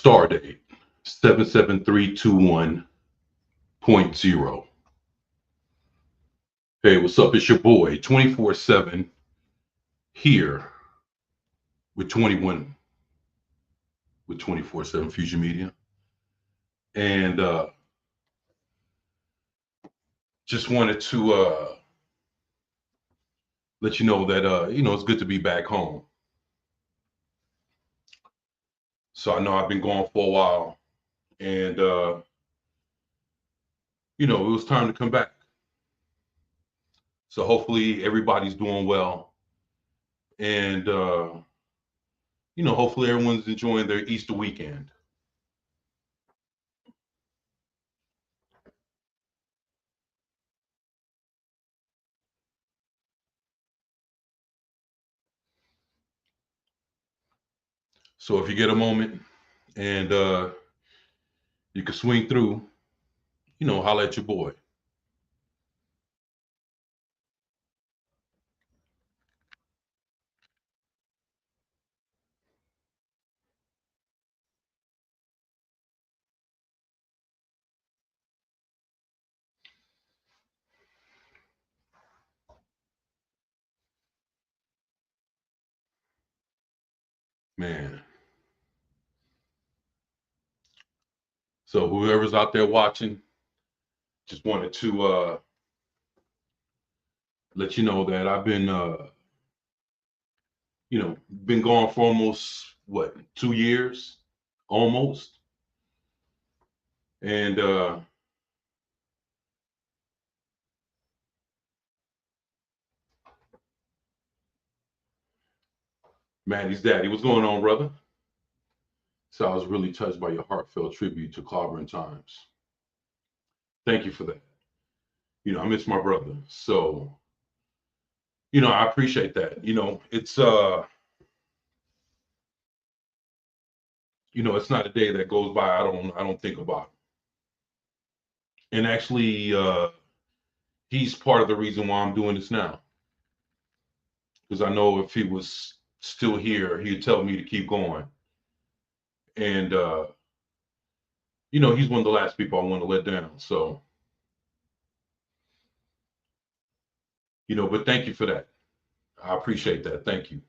Star date 77321.0. Hey, what's up? It's your boy 24/7 here with 21 with 24/7 Fusion Media. And just wanted to let you know that it's good to be back home. So I know I've been gone for a while, and it was time to come back. So hopefully everybody's doing well, and hopefully everyone's enjoying their Easter weekend. So if you get a moment and you can swing through, holla at your boy. Man. So whoever's out there watching, just wanted to let you know that I've been been gone for almost what, 2 years, almost. And Maddie's daddy, what's going on, brother? So I was really touched by your heartfelt tribute to Clobbering Times. Thank you for that. I miss my brother. So, I appreciate that. It's not a day that goes by I don't think about it. And actually, he's part of the reason why I'm doing this now. Because I know if he was still here, he'd tell me to keep going. And he's one of the last people I want to let down. So, but thank you for that. I appreciate that. Thank you.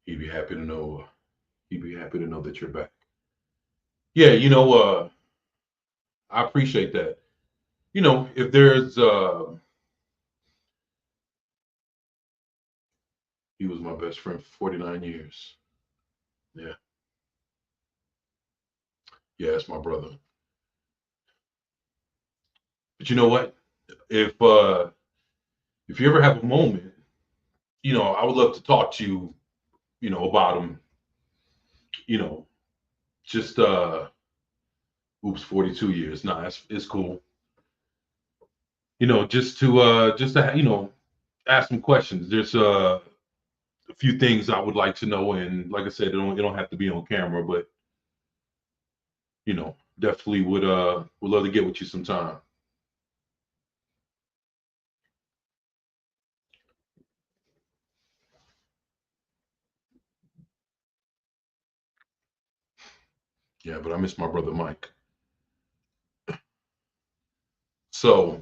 He'd be happy to know. He'd be happy to know that you're back. Yeah, I appreciate that. If there's he was my best friend for 49 years. Yeah. Yeah, that's my brother. But you know what? If uh if you ever have a moment, I would love to talk to you, about him, you know, just oops, 42 years. Nah, it's cool. Just to ask some questions. There's a few things I would like to know, and like I said, it don't have to be on camera, but definitely would love to get with you sometime. Yeah, but I miss my brother Mike. So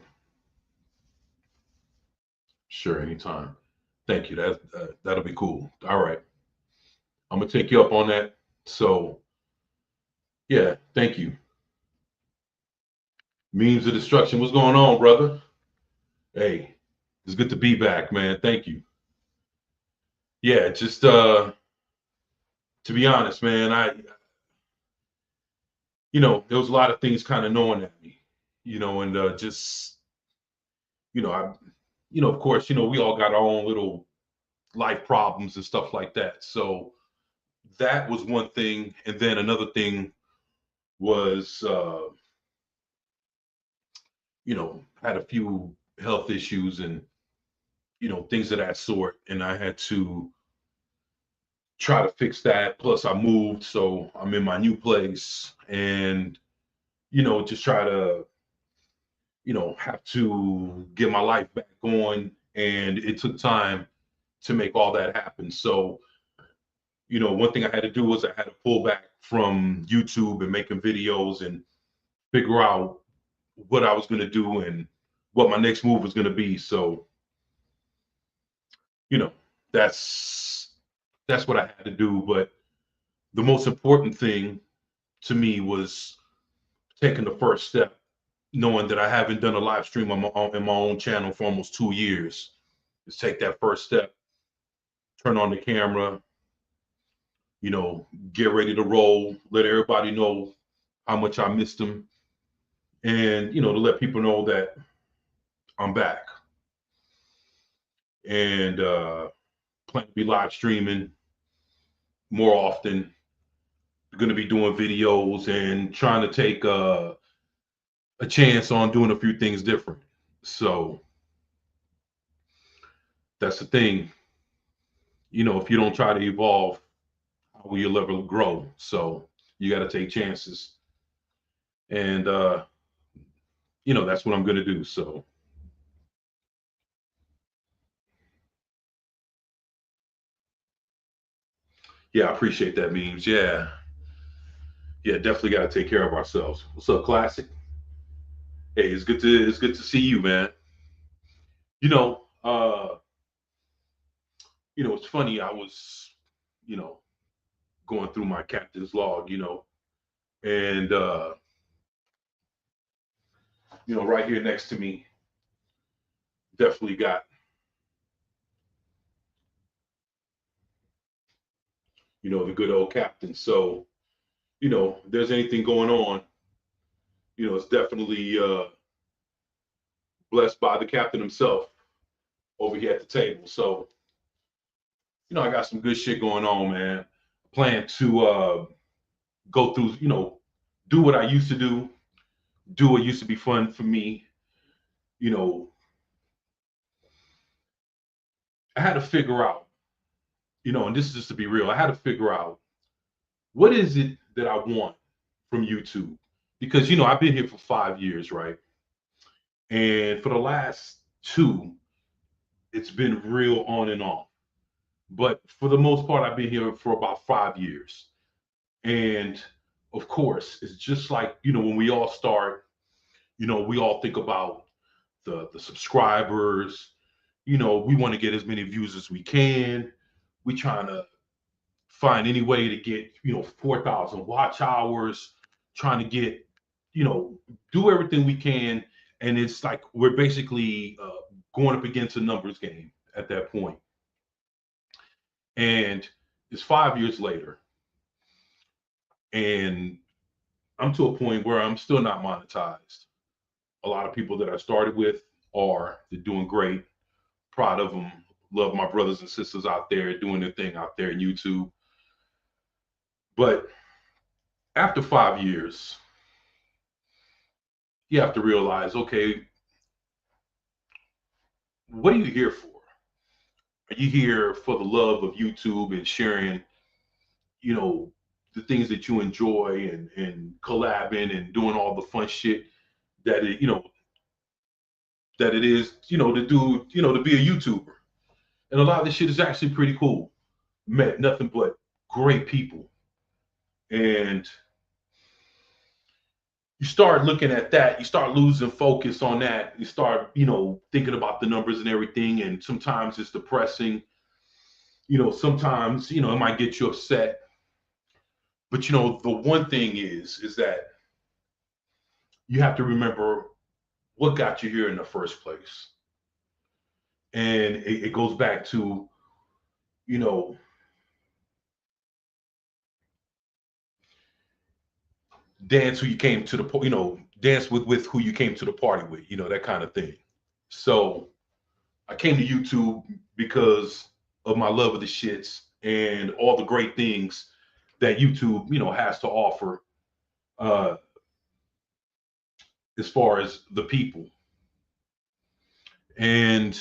sure, anytime. Thank you. That'll be cool. All right, I'm gonna take you up on that. So yeah, thank you. Memes of destruction. What's going on, brother? Hey, it's good to be back, man. Thank you. Yeah, just to be honest, man, there was a lot of things kind of knowing at me, and just I of course, we all got our own little life problems and stuff like that. So that was one thing, and then another thing was had a few health issues and things of that sort, and I had to try to fix that. Plus, I moved, so I'm in my new place, and just try to, have to get my life back on. And it took time to make all that happen. So, one thing I had to do was I had to pull back from YouTube and making videos and figure out what I was going to do and what my next move was going to be. So, you know, that's that's what I had to do. But the most important thing to me was taking the first step, knowing that I haven't done a live stream in my own channel for almost 2 years. Is take that first step, turn on the camera, you know, get ready to roll, let everybody know how much I missed them, and to let people know that I'm back and plan to be live streaming more often. Going to be doing videos and trying to take a chance on doing a few things different. So that's the thing. If you don't try to evolve, how will you ever grow? So you got to take chances, and that's what I'm going to do. So yeah, I appreciate that, memes. Yeah, yeah, definitely got to take care of ourselves. What's up, Classic? Hey, it's good to see you, man. You know, uh, it's funny. I was, you know, going through my captain's log, and right here next to me, definitely got, the good old captain. So, if there's anything going on, it's definitely blessed by the captain himself over here at the table. So, I got some good shit going on, man. Plan to go through, do what I used to do what used to be fun for me. You know, I had to figure out, and this is just to be real, I had to figure out what is it that I want from YouTube? Because, I've been here for 5 years, right? And for the last two, it's been real on and off. But for the most part, I've been here for about 5 years. And of course, it's just like, when we all start, we all think about the subscribers, we want to get as many views as we can. We trying to find any way to get 4,000 watch hours, trying to get do everything we can, and it's like we're basically going up against a numbers game at that point. And it's 5 years later, and I'm to a point where I'm still not monetized. A lot of people that I started with they're doing great, proud of them, love my brothers and sisters out there doing their thing out there in YouTube. But after 5 years, you have to realize, okay, what are you here for? Are you here for the love of YouTube and sharing, you know, the things that you enjoy and collabing and doing all the fun shit that it is, to do, to be a YouTuber. And a lot of this shit is actually pretty cool. Met nothing but great people. And you start looking at that, you start losing focus on that. You start, thinking about the numbers and everything. And sometimes it's depressing. Sometimes, it might get you upset. But the one thing is that you have to remember what got you here in the first place. And it goes back to, you know, dance who you came to the, dance with who you came to the party with, that kind of thing. So I came to YouTube because of my love of the shits and all the great things that YouTube, has to offer uh, as far as the people. And,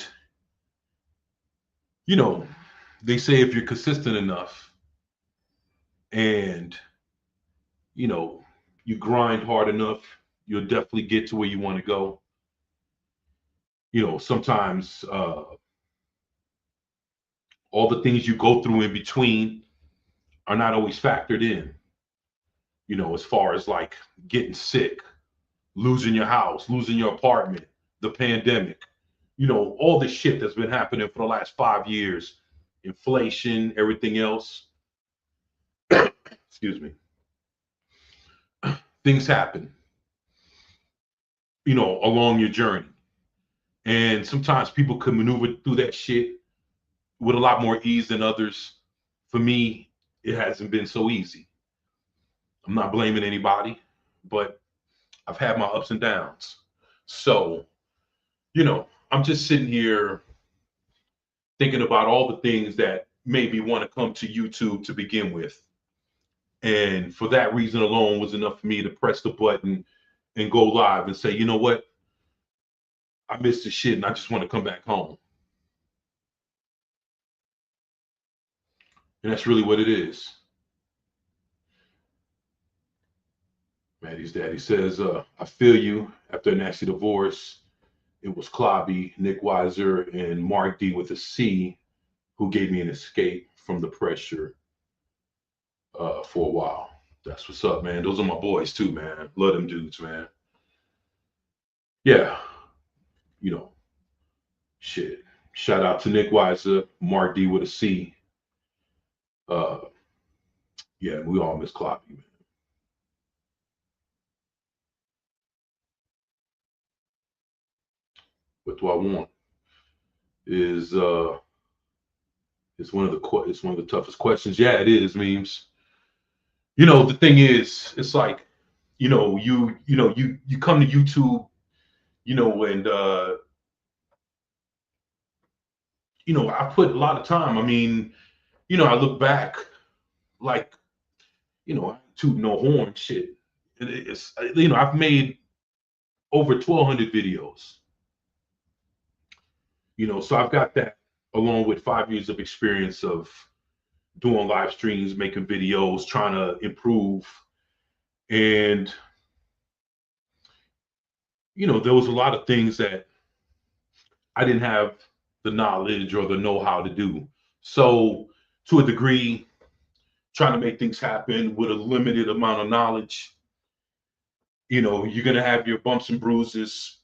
you know, they say if you're consistent enough and, you know, you grind hard enough, You'll definitely get to where you want to go. Sometimes all the things you go through in between are not always factored in. As far as like getting sick, losing your house, losing your apartment, the pandemic, all this shit that's been happening for the last 5 years, inflation, everything else. Excuse me. Things happen, along your journey. And sometimes people can maneuver through that shit with a lot more ease than others. For me, it hasn't been so easy. I'm not blaming anybody, but I've had my ups and downs. So, I'm just sitting here thinking about all the things that made me want to come to YouTube to begin with. And for that reason alone was enough for me to press the button and go live and say, you know what? I missed the shit and I just want to come back home. And that's really what it is. Maddie's daddy says, I feel you. After a nasty divorce, it was Clobby, Nick Weiser, and Mark D with a C who gave me an escape from the pressure for a while. That's what's up, man. Those are my boys too, man. Love them dudes, man. Yeah, you know, shit. Shout out to Nick Weiser, Mark D with a C. Uh, yeah, we all miss Clobby, man. What do I want? Is it's one of the toughest questions. Yeah, it is, memes. The thing is, it's like, you come to YouTube, and I put a lot of time. I mean, I look back, like, toot no horn shit. It's I've made over 1,200 videos. So I've got that along with 5 years of experience of doing live streams, making videos, trying to improve. And there was a lot of things that I didn't have the knowledge or the know-how to do. So to a degree, trying to make things happen with a limited amount of knowledge, you're gonna have your bumps and bruises,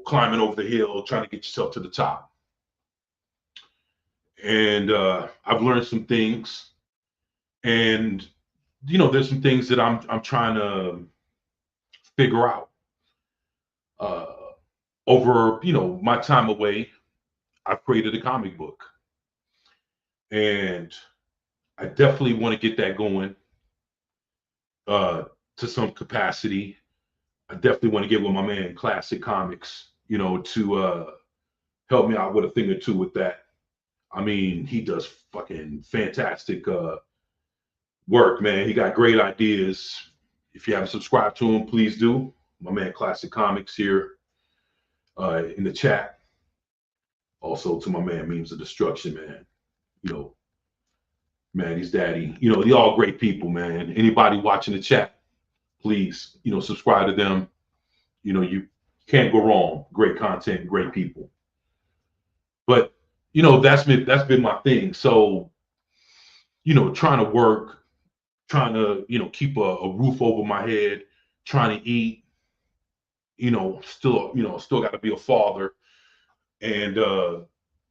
climbing over the hill, trying to get yourself to the top. And I've learned some things, and there's some things that I'm trying to figure out. Uh, Over my time away, I've created a comic book, and I definitely want to get that going uh, to some capacity. I definitely want to get with my man Classic Comics, to help me out with a thing or two with that. I mean, he does fucking fantastic work, man. He got great ideas. If you haven't subscribed to him, please do. My man Classic Comics here in the chat. Also to my man Memes of Destruction, man. Maddie's daddy. They all great people, man. Anybody watching the chat, please, subscribe to them. You can't go wrong. Great content, great people. But that's been my thing. So, trying to work, trying to, keep a roof over my head, trying to eat, still got to be a father and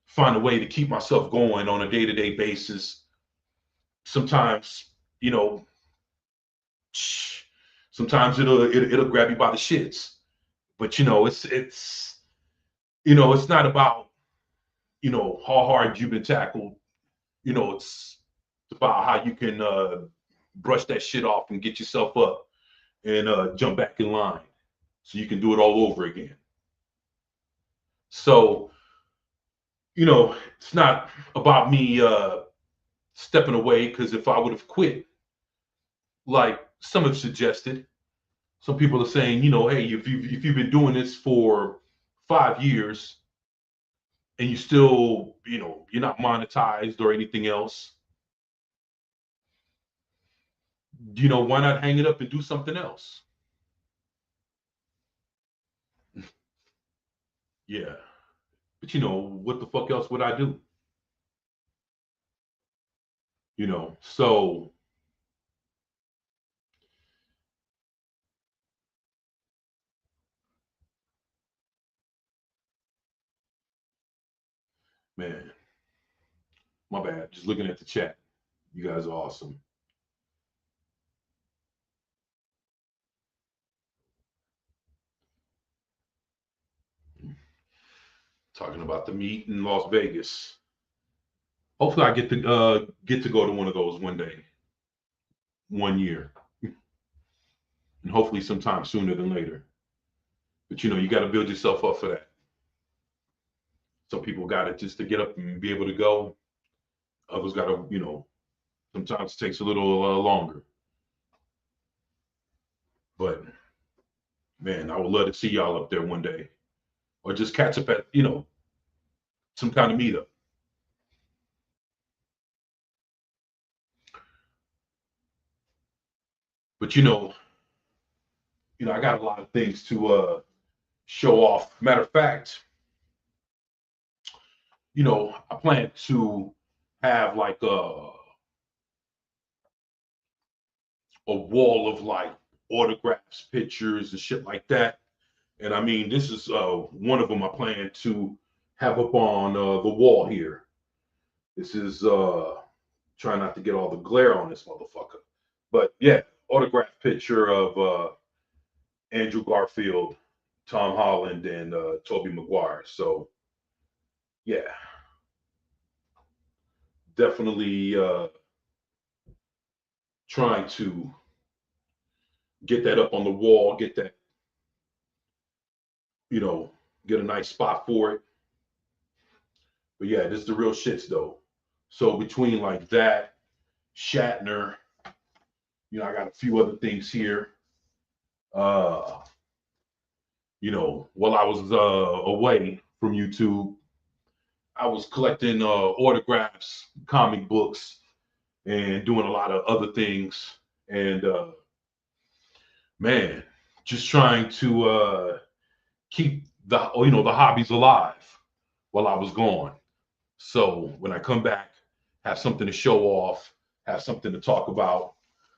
find a way to keep myself going on a day-to-day basis. Sometimes, you know, sometimes it'll grab you by the shits. But it's not about how hard you've been tackled. It's about how you can brush that shit off and get yourself up and jump back in line so you can do it all over again. So, it's not about me stepping away, because if I would have quit, like some have suggested, some people are saying, hey, if you've been doing this for 5 years and you still, you're not monetized or anything else, why not hang it up and do something else? Yeah. But you know, what the fuck else would I do? You know, so man, my bad. Just looking at the chat. You guys are awesome. Talking about the meet in Las Vegas. Hopefully, I get to go to one of those one day, one year, and hopefully sometime sooner than later. But you know, you got to build yourself up for that. Some people got it just to get up and be able to go. Others got to, you know, sometimes it takes a little longer. But man, I would love to see y'all up there one day, or just catch up at, you know, some kind of meetup. But I got a lot of things to show off. Matter of fact, I plan to have like a wall of like autographs, pictures, and shit like that. And I mean, this is one of them I plan to have up on the wall here. This is trying not to get all the glare on this motherfucker. But yeah, autograph picture of Andrew Garfield, Tom Holland, and Tobey Maguire. So yeah, definitely trying to get that up on the wall, get that, you know, get a nice spot for it. But yeah, this is the real shits though. So between like that, Shatner, I got a few other things here. Uh, while I was away from YouTube, I was collecting autographs, comic books, and doing a lot of other things. And man, just trying to keep the hobbies alive while I was gone. So when I come back, have something to show off, have something to talk about.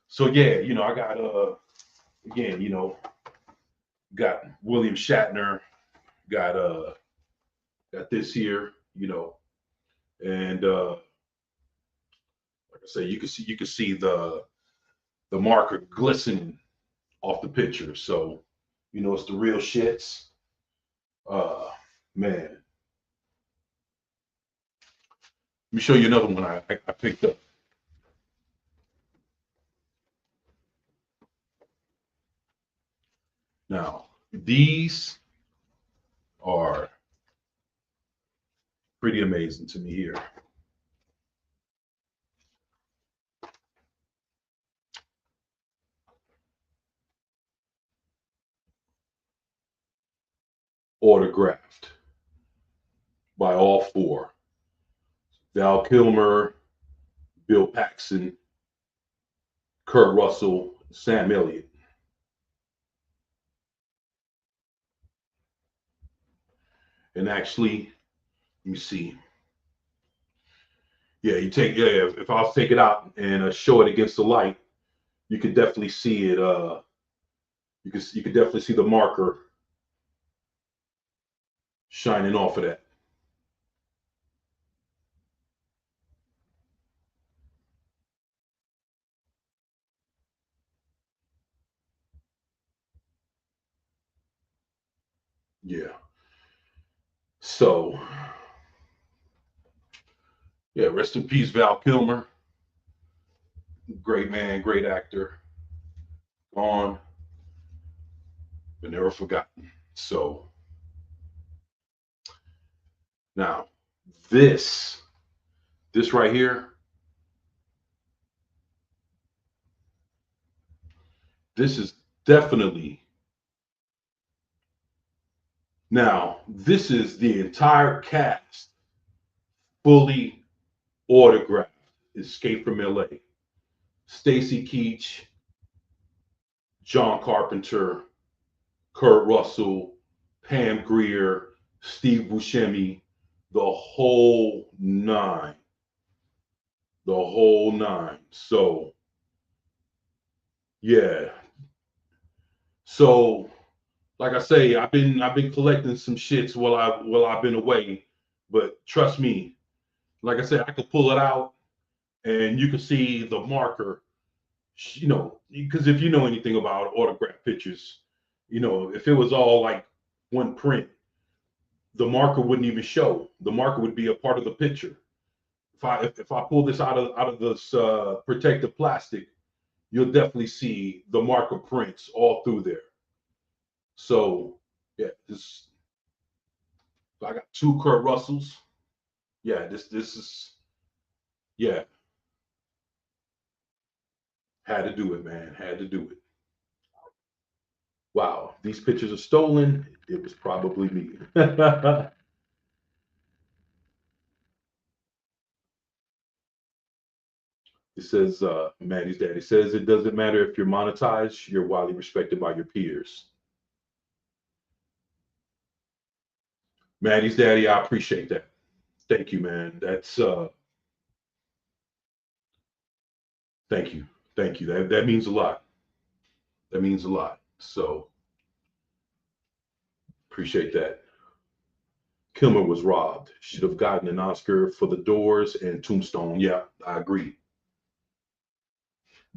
So yeah, I got again, got William Shatner, got got this here, and like I say, you can see the marker glistening off the picture. So, it's the real shits. Uh Man. Let me show you another one I picked up. Now, these are pretty amazing to me here. Autographed by all four: Val Kilmer, Bill Paxton, Kurt Russell, Sam Elliott. And actually, let me see. Yeah, if I was to take it out and show it against the light, you could definitely see it. You could definitely see the marker shining off of that. Yeah. So, yeah, rest in peace, Val Kilmer. Great man, great actor. Gone, but never forgotten. So, now, this, this right here, this is definitely, now, this is the entire cast fully autographed. Escape from LA. Stacy Keach, John Carpenter, Kurt Russell, Pam Grier, Steve Buscemi, the whole nine, the whole nine. So yeah, so like I say, I've been collecting some shits while I've been away, but trust me, like I said, I could pull it out and you can see the marker. You know, because if you know anything about autograph pictures, you know, if it was all like one print, the marker wouldn't even show. The marker would be a part of the picture. If I pull this out of this protective plastic, you'll definitely see the marker prints all through there. So yeah, this I got two Kurt Russells. Yeah, this is yeah, had to do it, man. Had to do it. Wow, these pictures are stolen. It was probably me. It says, Maddie's daddy says it doesn't matter if you're monetized, you're widely respected by your peers. Maddie's daddy, I appreciate that. Thank you, man. That's thank you. Thank you. That means a lot. That means a lot. So appreciate that. Kilmer was robbed. Should have gotten an Oscar for The Doors and Tombstone. Yeah, I agree.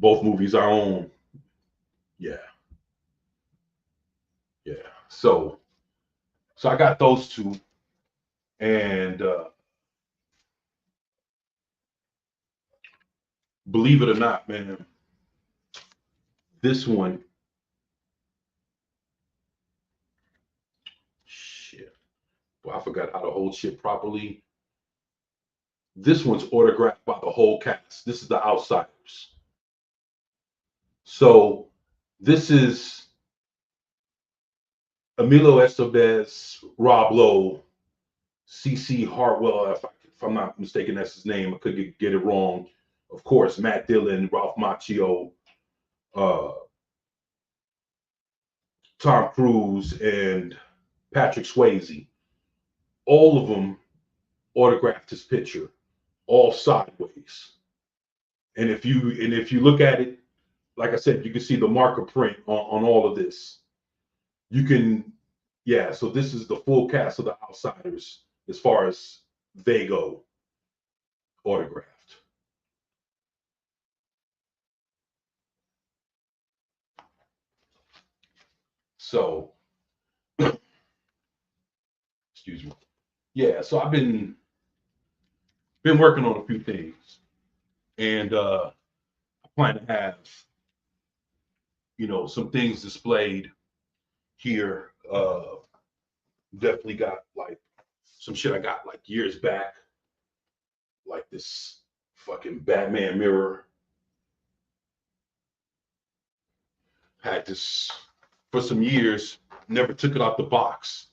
Both movies are on. Yeah, yeah. So I got those two, and believe it or not, man, this one, shit. Well, I forgot how to hold shit properly. This one's autographed by the whole cast. This is The Outsiders. So this is Emilio Estevez, Rob Lowe, C.C. Hartwell, if I'm not mistaken, that's his name. I could get it wrong. Of course, Matt Dillon, Ralph Macchio, uh, Tom Cruise, and Patrick Swayze. All of them autographed his picture, all sideways. And if you look at it, like I said, you can see the marker print on all of this. You can, yeah. So this is the full cast of The Outsiders as far as they go, autographed. So, excuse me. Yeah. So I've been working on a few things, and I plan to have some things displayed here. Definitely got like some shit I got like years back, like this fucking Batman mirror. Had this for some years, never took it out the box.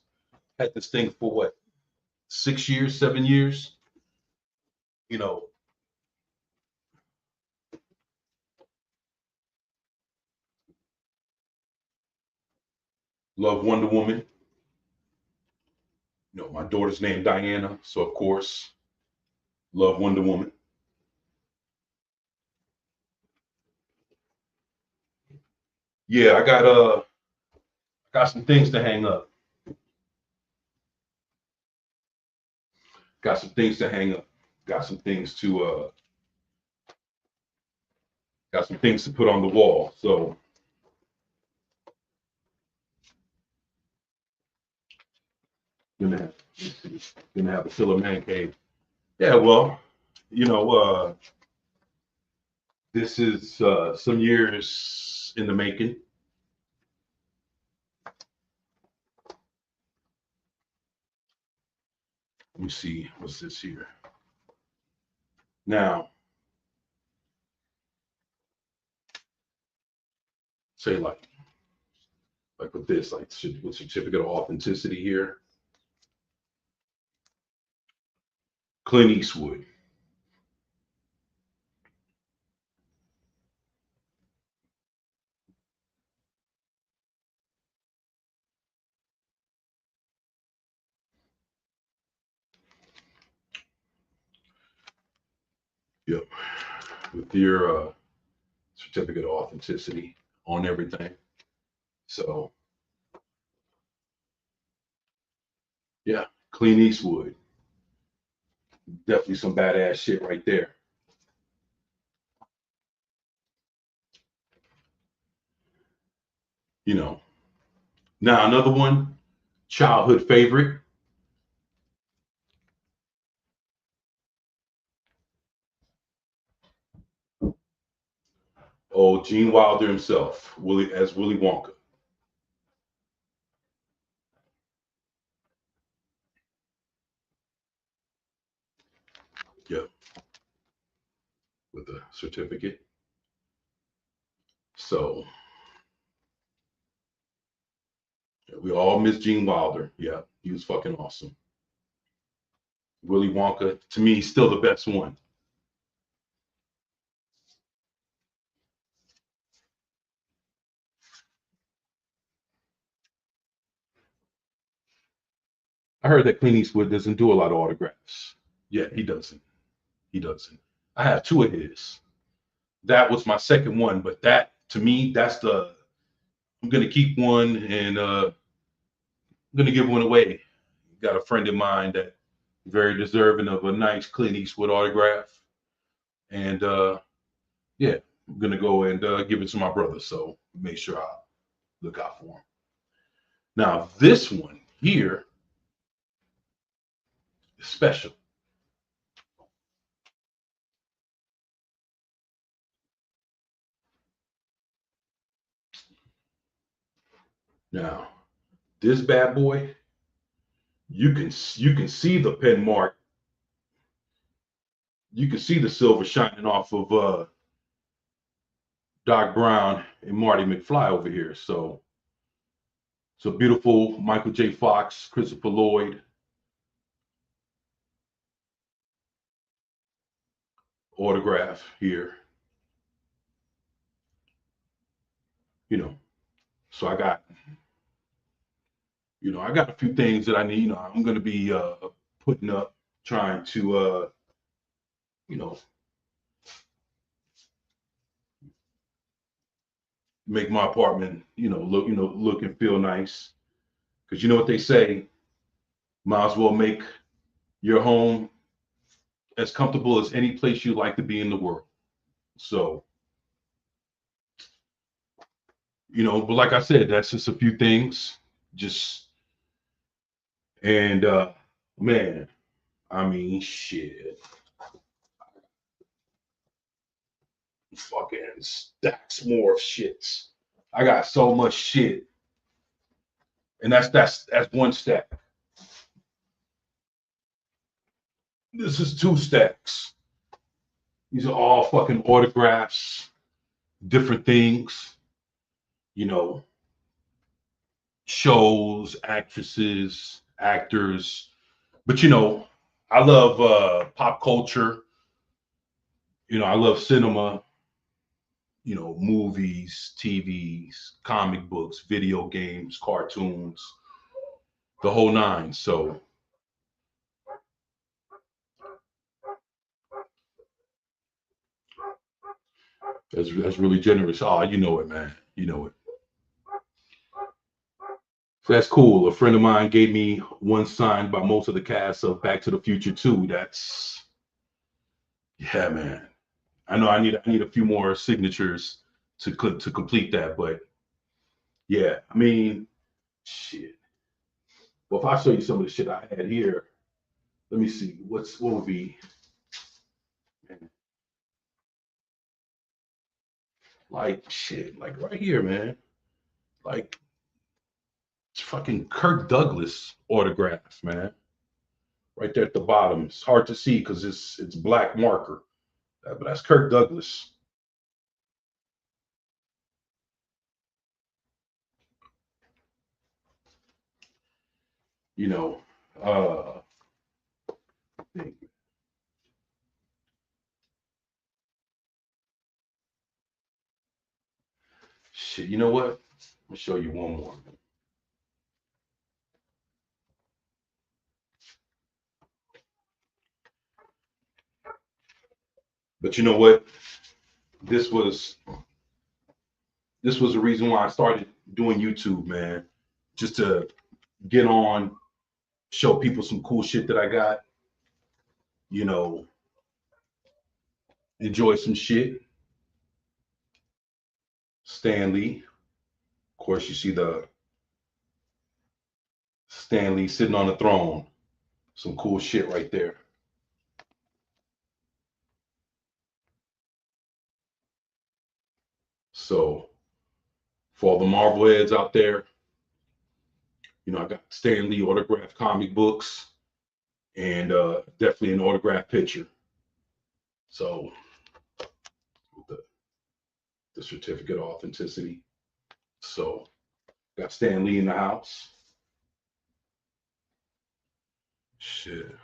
Had this thing for what, 6 years, 7 years? You know, love Wonder Woman. My daughter's named Diana, so of course, love Wonder Woman. Yeah, I got some things to hang up. Got some things to hang up. Got some things to got some things to put on the wall. So gonna have, gonna have a killer man cave. Yeah, well, you know, this is some years in the making. Let me see, what's this here? Now, say like with this, like with certificate of authenticity here, Clint Eastwood. Yep. With your certificate of authenticity on everything. So yeah, Clint Eastwood, definitely some badass shit right there. You know. Now another one, childhood favorite. Oh, Gene Wilder himself, Willy Wonka. Yep, with a certificate. So yeah, we all miss Gene Wilder. Yeah, he was fucking awesome. Willy Wonka, to me, still the best one. I heard that Clint Eastwood doesn't do a lot of autographs. Yeah, he doesn't. He doesn't. I have two of his. That was my second one, but that to me, that's the I'm gonna keep one and I'm gonna give one away. Got a friend of mine that very deserving of a nice Clint Eastwood autograph, and yeah, I'm gonna go and give it to my brother. So make sure I look out for him. Now this one here is special. Now this bad boy, you can see the pen mark. You can see the silver shining off of Doc Brown and Marty McFly over here. So it's a beautiful Michael J. Fox, Christopher Lloyd autograph here. You know, so I got a few things that I need. I'm going to be putting up, trying to, you know, make my apartment, look and feel nice. Because you know what they say, might as well make your home as comfortable as any place you like to be in the world. So, but like I said, that's just a few things. Just and man, I mean, shit, fucking stacks more of shits. I got so much shit, and that's one stack. This is two stacks. These are all fucking autographs, different things, you know, shows, actresses, actors. But I love pop culture. I love cinema, movies, TVs, comic books, video games, cartoons, the whole nine. So that's really generous. Oh, you know it, man. You know it. So that's cool. A friend of mine gave me one signed by most of the cast of Back to the Future 2. That's yeah, man. I know I need a few more signatures to complete that, but yeah, I mean, shit. Well, if I show you some of the shit I had here, let me see. What would be like shit, like right here, man. Like it's fucking Kirk Douglas autographs, man. Right there at the bottom. It's hard to see because it's black marker. But that's Kirk Douglas. You know, uh shit, you know what? I'll show you one more. But you know what? This was this was the reason why I started doing YouTube, man. Just to get on, show people some cool shit that I got, you know, enjoy some shit. Stan Lee. Of course, you see the Stan Lee sitting on the throne. Some cool shit right there. So for all the Marvel heads out there, I got Stan Lee autographed comic books and definitely an autographed picture. So the, the certificate of authenticity. So got Stan Lee in the house. Shit.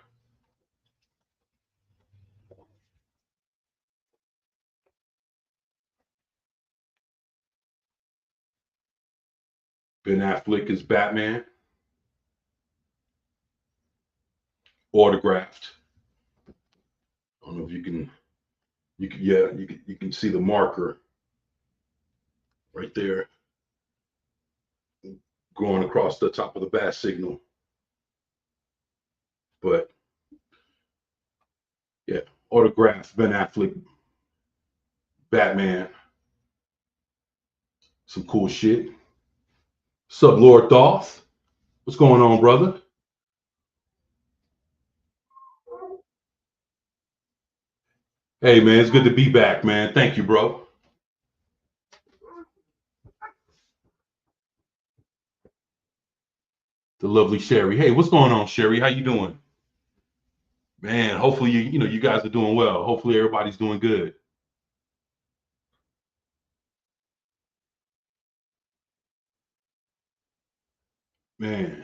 Ben Affleck is Batman, autographed. I don't know if you can see the marker right there going across the top of the bat signal. But yeah, autographed Ben Affleck, Batman, some cool shit. What's up, Lord Thoth? What's going on, brother? Hey, man, it's good to be back, man. Thank you, bro. The lovely Sherry. Hey, what's going on, Sherry? How you doing? Man, hopefully you guys are doing well. Hopefully everybody's doing good. Man,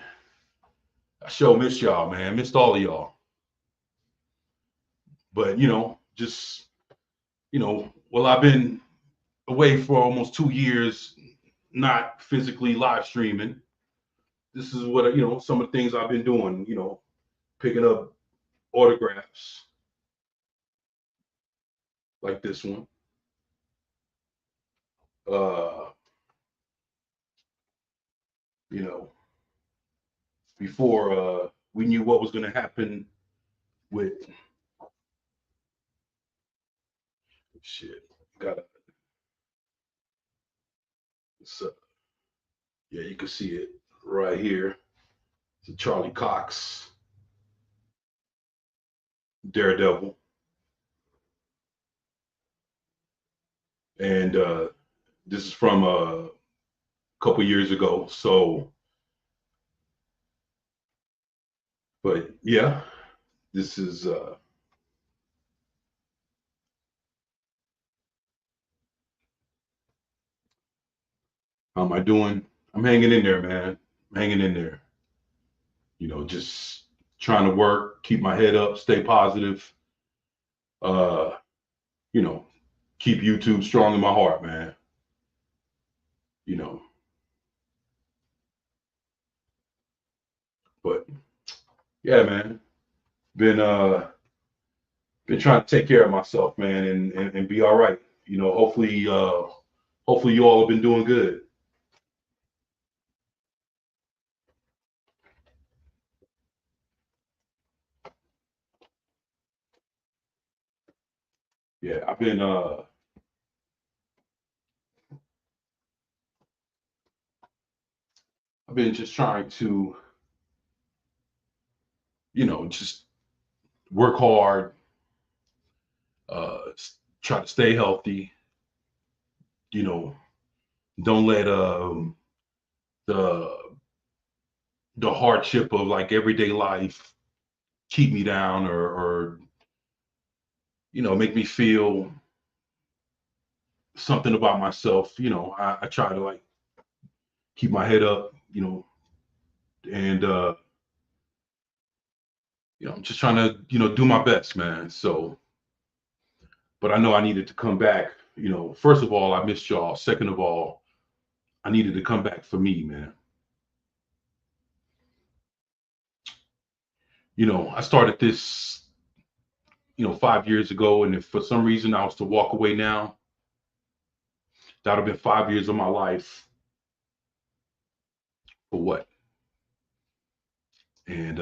I sure miss y'all, man. Missed all of y'all. But well, I've been away for almost 2 years, not physically live streaming. This is what some of the things I've been doing. Picking up autographs like this one. Uh, you know, Before we knew what was going to happen with shit. Got so yeah, you can see it right here. It's a Charlie Cox Daredevil, and this is from a couple years ago. So, but yeah, this is how am I doing? I'm hanging in there, man. I'm hanging in there. Just trying to work, keep my head up, stay positive. Uh, you know, keep YouTube strong in my heart, man. You know, but yeah, man. Been been trying to take care of myself, man, and be all right. Hopefully you all have been doing good. Yeah, I've been just trying to, just work hard, try to stay healthy, you know, don't let the the hardship of like everyday life keep me down or make me feel something about myself. I try to like keep my head up, and I'm just trying to, do my best, man. So, but I know I needed to come back. First of all, I missed y'all. Second of all, I needed to come back for me, man. I started this 5 years ago, and if for some reason I was to walk away now, that would have been 5 years of my life for what? And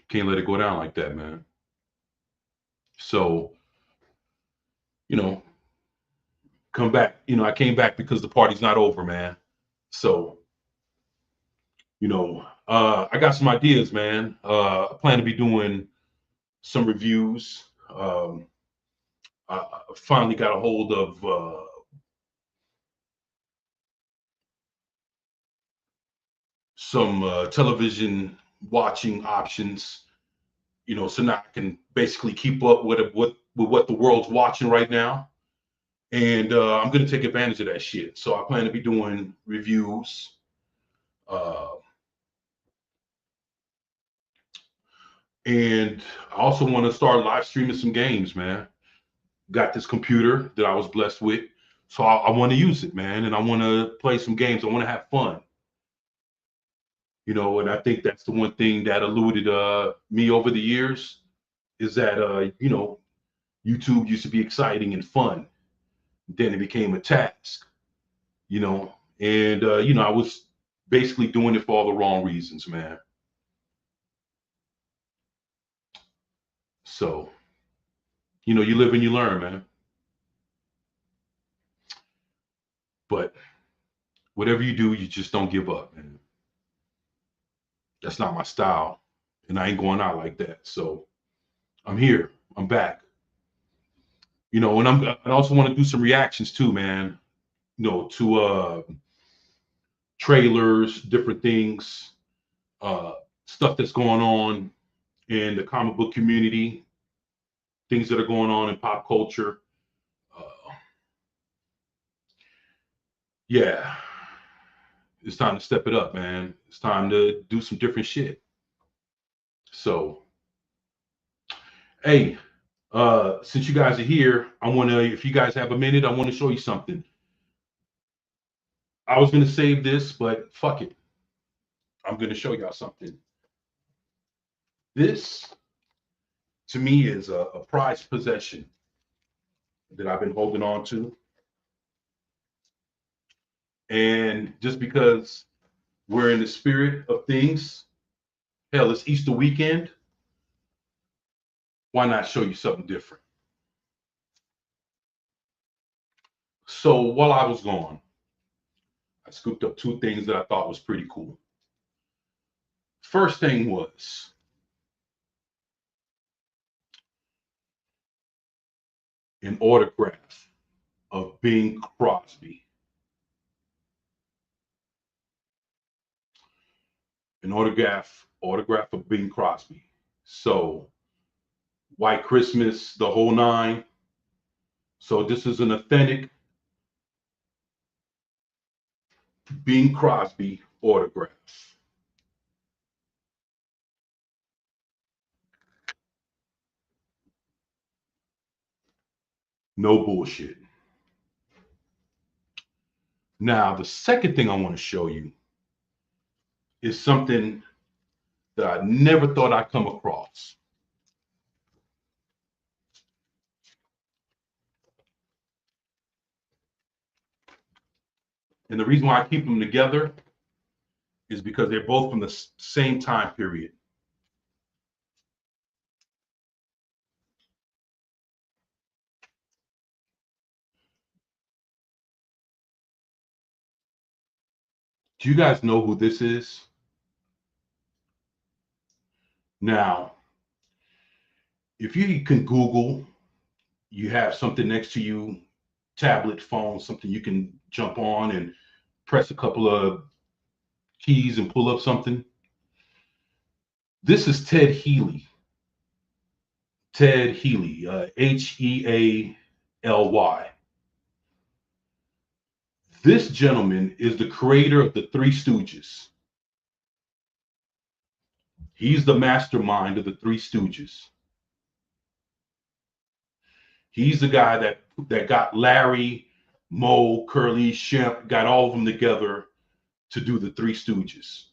can't let it go down like that, man. So, you know, come back. I came back because the party's not over, man. So, I got some ideas, man. I plan to be doing some reviews. I finally got a hold of some television watching options, so now I can basically keep up with what the world's watching right now. And I'm going to take advantage of that shit. So I plan to be doing reviews. Uh, and I also want to start live streaming some games, man. Got this computer that I was blessed with. So I want to use it, man. And I want to play some games. I want to have fun. And I think that's the one thing that eluded me over the years is that, YouTube used to be exciting and fun. Then it became a task, and, I was basically doing it for all the wrong reasons, man. So, you live and you learn, man. But whatever you do, you just don't give up, man. That's not my style. And I ain't going out like that. So I'm here. I'm back. And I also want to do some reactions too, man. To trailers, different things, uh, stuff that's going on in the comic book community, things that are going on in pop culture. Uh, yeah, it's time to step it up, man. It's time to do some different shit. So, hey, since you guys are here, if you guys have a minute, I want to show you something. I was gonna save this, but fuck it. I'm gonna show y'all something. This, to me, is a prized possession that I've been holding on to. And just because we're in the spirit of things, hell, it's Easter weekend. Why not show you something different? So while I was gone, I scooped up two things that I thought was pretty cool. First thing was an autograph of Bing Crosby. An autograph of Bing Crosby. So White Christmas, the whole nine. So this is an authentic Bing Crosby autograph. No bullshit. Now, the second thing I want to show you is something that I never thought I'd come across. And the reason why I keep them together is because they're both from the same time period. Do you guys know who this is? Now, if you can Google, you have something next to you, tablet, phone, something you can jump on and press a couple of keys and pull up something. This is Ted Healy. Ted Healy, Healy. This gentleman is the creator of the Three Stooges. He's the mastermind of the Three Stooges. He's the guy that got Larry, Moe, Curly, Shemp, got all of them together to do the Three Stooges.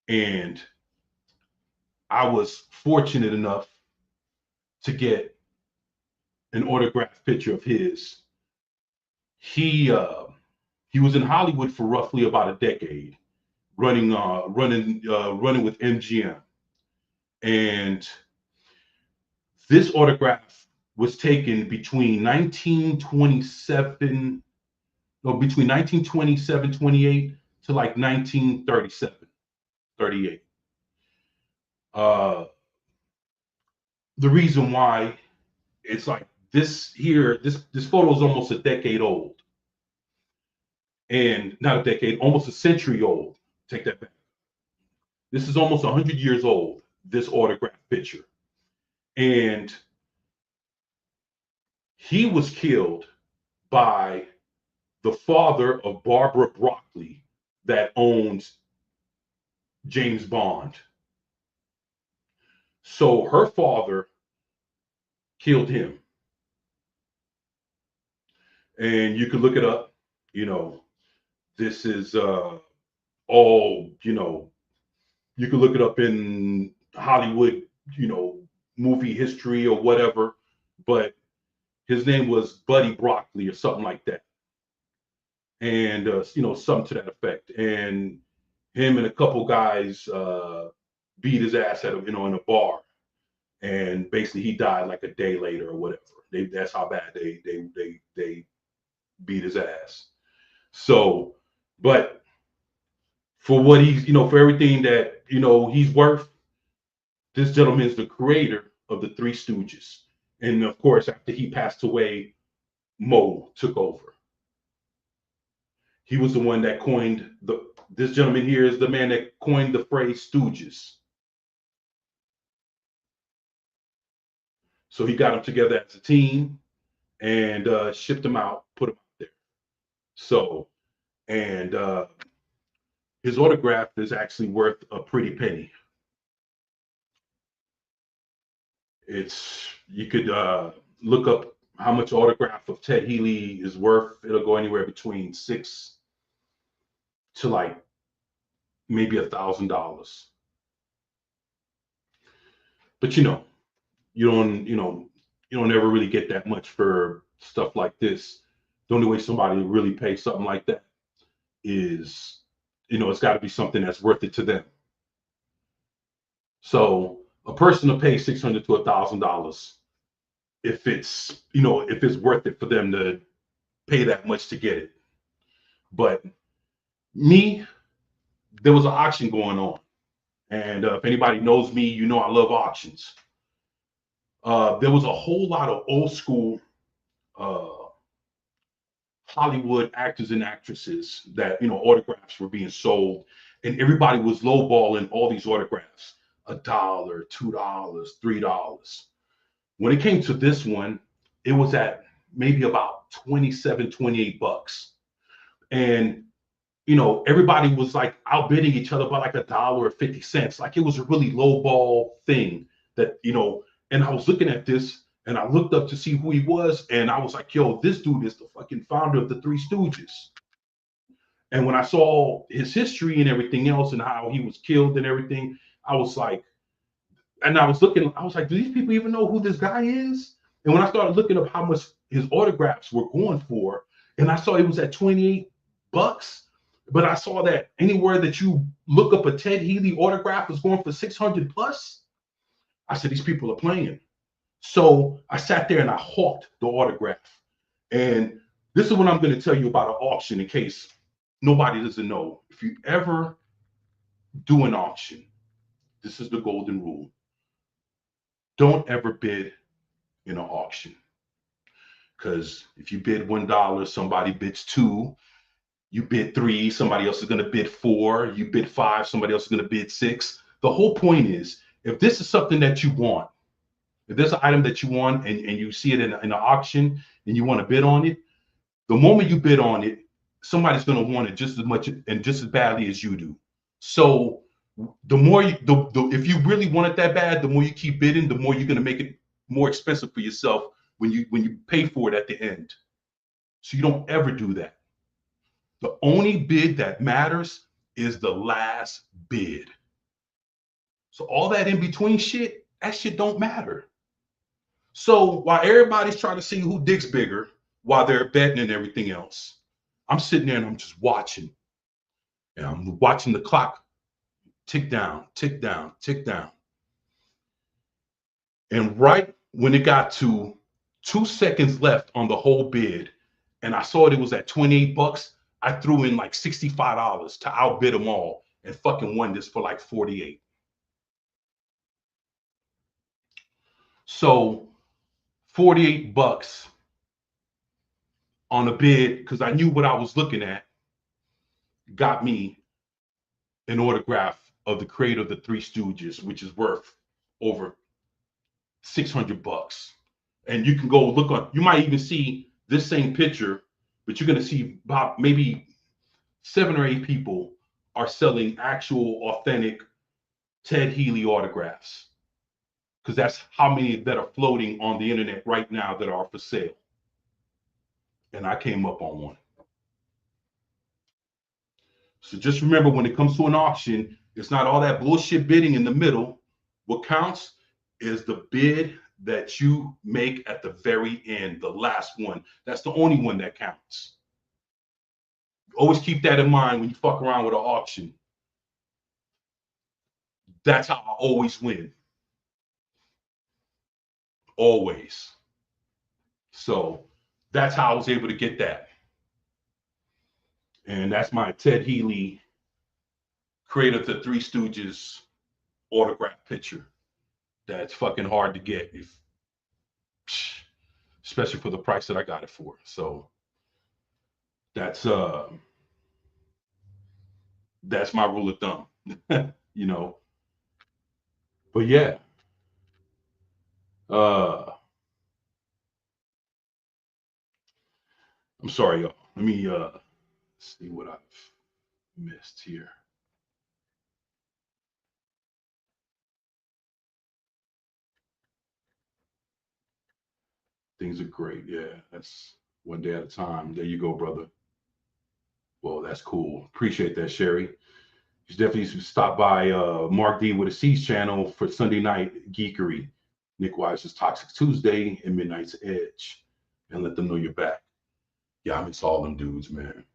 And I was fortunate enough to get an autographed picture of his. He was in Hollywood for roughly about a decade, running with MGM, and this autograph was taken between 1927, no, between 1927, 28 to like 1937, 38. The reason why it's like this here, this photo is almost a decade old, and not a decade, almost a century old. Take that back. This is almost 100 years old. This autograph picture, and he was killed by the father of Barbara Broccoli that owns James Bond. So her father killed him. And you can look it up. You know, this is all, you can look it up in Hollywood, movie history or whatever. But his name was Buddy Broccoli or something like that. And, something to that effect. And him and a couple guys beat his ass in a bar. And basically he died like a day later or whatever. That's how bad they beat his ass. So, but for what he's, for everything that, he's worth, this gentleman is the creator of the Three Stooges. And of course, after he passed away, Moe took over. He was the one that coined this gentleman here is the man that coined the phrase Stooges. So he got them together as a team and shipped them out, put them out there. So, and his autograph is actually worth a pretty penny. You could look up how much autograph of Ted Healy is worth. It'll go anywhere between $600 to like maybe $1,000. But you don't ever really get that much for stuff like this. The only way somebody will really pay something like that is, it's got to be something that's worth it to them. So a person will pay $600 to $1,000 if it's worth it for them to pay that much to get it. But me, there was an auction going on, and if anybody knows me, I love auctions. There was a whole lot of old school Hollywood actors and actresses that autographs were being sold, and everybody was lowballing all these autographs, $1, $2, $3. When it came to this one, it was at maybe about 27, 28 bucks. And, everybody was like outbidding each other by like $1 or 50 cents. Like it was a really low ball thing that, and I was looking at this and I looked up to see who he was. And I was like, yo, this dude is the fucking founder of the Three Stooges. And when I saw his history and everything else and how he was killed and everything, I was like, and I was like, do these people even know who this guy is? And when I started looking up how much his autographs were going for, and I saw it was at 28 bucks, but I saw that anywhere that you look up a Ted Healy autograph is going for 600 plus. I said, these people are playing. So I sat there and I hawked the autograph. And this is what I'm going to tell you about an auction in case nobody doesn't know. If you ever do an auction, this is the golden rule. Don't ever bid in an auction. Because if you bid $1, somebody bids $2. You bid $3, somebody else is going to bid $4. You bid $5, somebody else is going to bid $6. The whole point is, if this is something that you want, if there's an item that you want and you see it in an auction and you want to bid on it, the moment you bid on it, somebody's going to want it just as much and just as badly as you do. So the more if you really want it that bad, the more you keep bidding, the more you're going to make it more expensive for yourself when you pay for it at the end. So you don't ever do that. The only bid that matters is the last bid. So all that in between shit, that shit don't matter. So while everybody's trying to see who digs bigger, while they're betting and everything else, I'm sitting there and I'm just watching. And I'm watching the clock tick down, tick down, tick down. And right when it got to 2 seconds left on the whole bid, and I saw it was at 28 bucks, I threw in like $65 to outbid them all and fucking won this for like 48. So 48 bucks on a bid, because I knew what I was looking at, got me an autograph of the creator of the Three Stooges, which is worth over 600 bucks. And you can go look on, you might even see this same picture, but you're going to see about maybe 7 or 8 people are selling actual authentic Ted Healy autographs, because that's how many that are floating on the internet right now that are for sale. And I came up on one. So just remember, when it comes to an auction, it's not all that bullshit bidding in the middle. What counts is the bid that you make at the very end, the last one. That's the only one that counts. Always keep that in mind when you fuck around with an auction. That's how I always win. Always. So that's how I was able to get that. And that's my Ted Healy, creator of the Three Stooges autograph picture. That's fucking hard to get, especially for the price that I got it for. So that's my rule of thumb. You know. But yeah. I'm sorry, y'all. Let me see what I've missed here. Things are great. Yeah, that's one day at a time. There you go, brother. Well, that's cool. Appreciate that, Sherry. You definitely stop by Mark D with a C's channel for Sunday night geekery. Nick Wise's Toxic Tuesday and Midnight's Edge. And let them know you're back. Yeah, I miss all them dudes, man.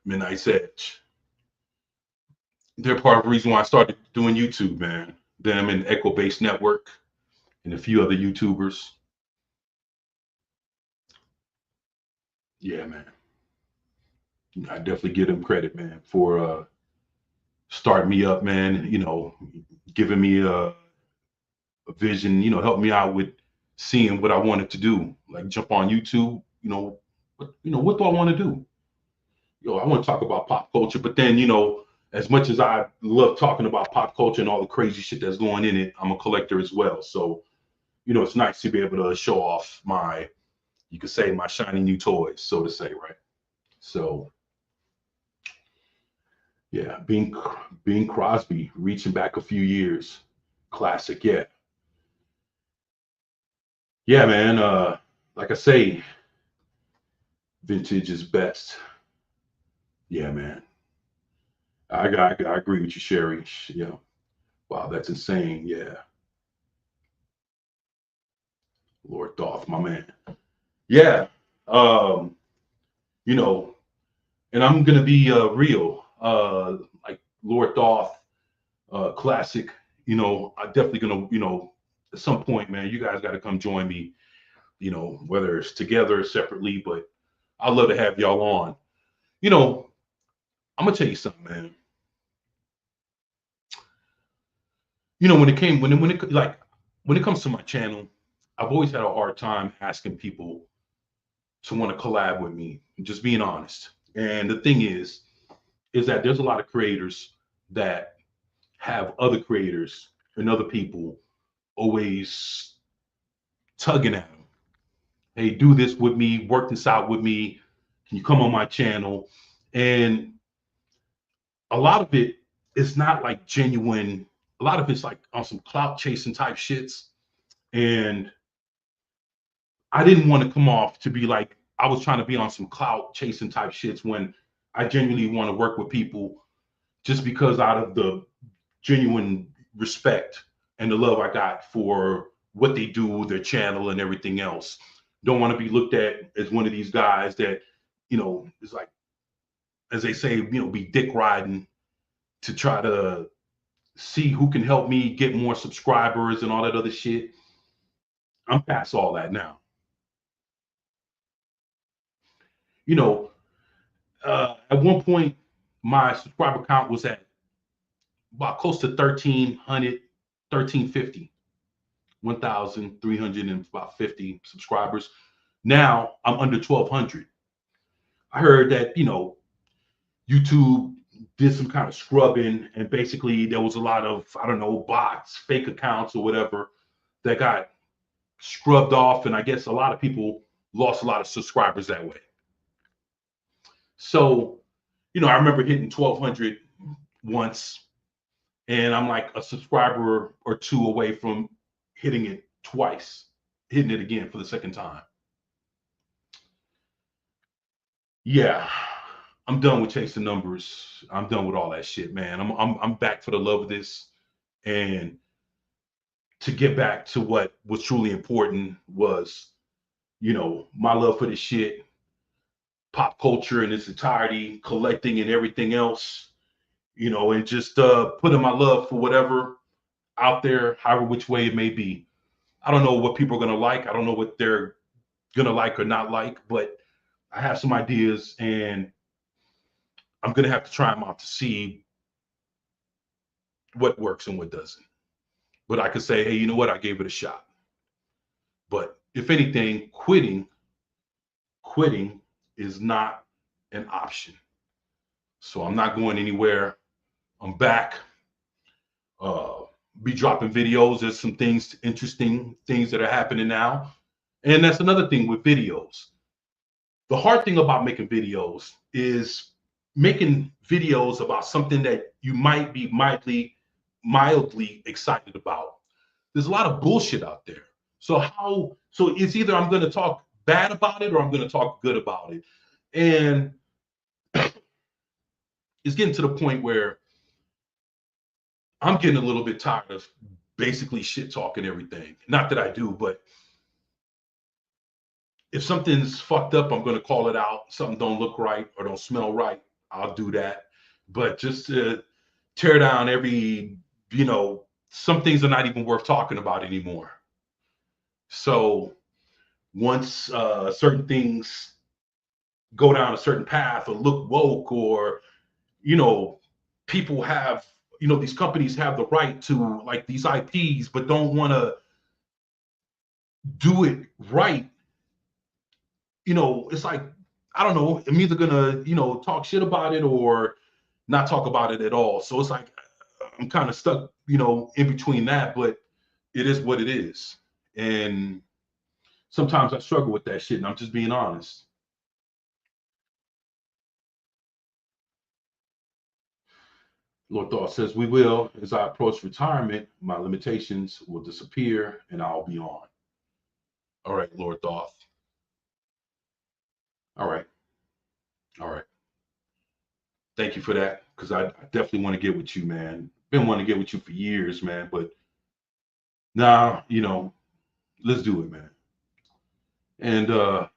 Midnight's Edge. They're part of the reason why I started doing YouTube, man. Them and Echo Base Network and a few other YouTubers. Yeah, man. I definitely give them credit, man, for starting me up, man. You know, giving me a vision. You know, helping me out with seeing what I wanted to do, like jump on YouTube. What do I want to do? I want to talk about pop culture, but then as much as I love talking about pop culture and all the crazy shit that's going in it, I'm a collector as well. So, it's nice to be able to show off you could say my shiny new toys, so to say, right? So, yeah, Bing Crosby, reaching back a few years, classic, yeah, yeah, man. Like I say, vintage is best. Yeah, man. I agree with you, Sherry. Yeah. Wow, that's insane. Yeah. Lord Dolph, my man. Yeah. Um, you know, and I'm gonna be real. Like Lord Dolph, classic. I'm definitely gonna, at some point, man, you guys got to come join me. Whether it's together or separately, but I'd love to have y'all on. I'm gonna tell you something, man. When it comes to my channel, I've always had a hard time asking people to want to collab with me. Just being honest. And the thing is that there's a lot of creators that have other creators and other people always tugging at them. Hey, do this with me, work this out with me. Can you come on my channel? And a lot of it is not like genuine. A lot of it's like on some clout chasing type shits. And I didn't want to come off to be like I was trying to be on some clout chasing type shits when I genuinely want to work with people just because out of the genuine respect and the love I got for what they do, their channel and everything else. Don't want to be looked at as one of these guys that, is like, as they say, be dick riding to try to see who can help me get more subscribers and all that other shit. I'm past all that now. At one point, my subscriber count was at about close to 1,300, 1,350, 1,350 subscribers. Now I'm under 1,200. I heard that, YouTube did some kind of scrubbing, and basically there was a lot of, I don't know, bots, fake accounts or whatever that got scrubbed off. And I guess a lot of people lost a lot of subscribers that way. So, I remember hitting 1,200 once, and I'm like a subscriber or two away from hitting it twice, hitting it again for the second time. Yeah, I'm done with chasing numbers. I'm done with all that shit, man. I'm back for the love of this, and to get back to what was truly important was, my love for this shit, pop culture in its entirety, collecting and everything else, and just putting my love for whatever out there, however which way it may be. I don't know what people are gonna like. I don't know what they're gonna like or not like, but I have some ideas, and I'm gonna have to try them out to see what works and what doesn't. But I could say, hey, you know what? I gave it a shot. But if anything, quitting is not an option. So I'm not going anywhere. I'm back. Be dropping videos. There's some interesting things that are happening now. And that's another thing with videos. The hard thing about making videos is making videos about something that you might be mildly excited about. There's a lot of bullshit out there. So it's either I'm going to talk bad about it or I'm going to talk good about it. And it's getting to the point where I'm getting a little bit tired of basically shit talking everything. Not that I do, but if something's fucked up, I'm going to call it out. Something don't look right or don't smell right, I'll do that. But just to tear down some things are not even worth talking about anymore. So once certain things go down a certain path or look woke, or, people have, these companies have the right to like these IPs, but don't want to do it right. It's like, I don't know, I'm either gonna, talk shit about it or not talk about it at all. So it's like, I'm kind of stuck, in between that, but it is what it is. And sometimes I struggle with that shit, and I'm just being honest. Lord Thought says, we will. As I approach retirement, my limitations will disappear and I'll be on. All right, Lord Thought. All right. All right. Thank you for that, because I definitely want to get with you, man. Been wanting to get with you for years, man. But now, let's do it, man. And my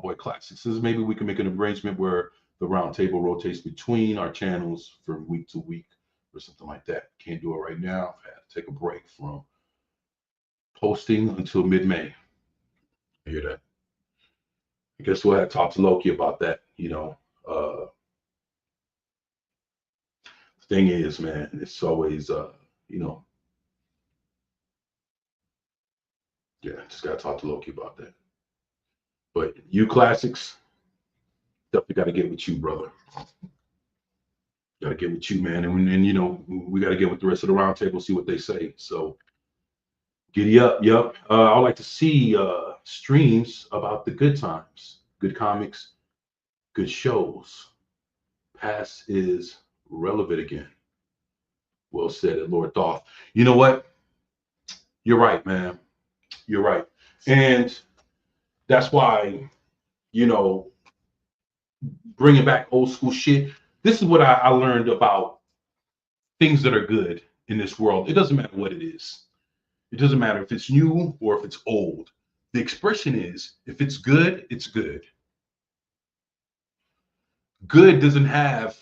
boy Classic says maybe we can make an arrangement where the round table rotates between our channels from week to week or something like that. Can't do it right now. I had to take a break from posting until mid-May. I hear that. I guess we'll have to talk to Loki about that. The thing is, man, it's always, yeah, just got to talk to Loki about that. But you Classics, definitely got to get with you, brother. Got to get with you, man. And we got to get with the rest of the roundtable, see what they say. So giddy up. Yep. I'd like to see streams about the good times, good comics, good shows. Past is relevant again. Well said, Lord Thoth. You know what? You're right, man. You're right. And that's why, bringing back old school shit. This is what I learned about things that are good in this world. It doesn't matter what it is. It doesn't matter if it's new or if it's old. The expression is, if it's good, it's good. Good doesn't have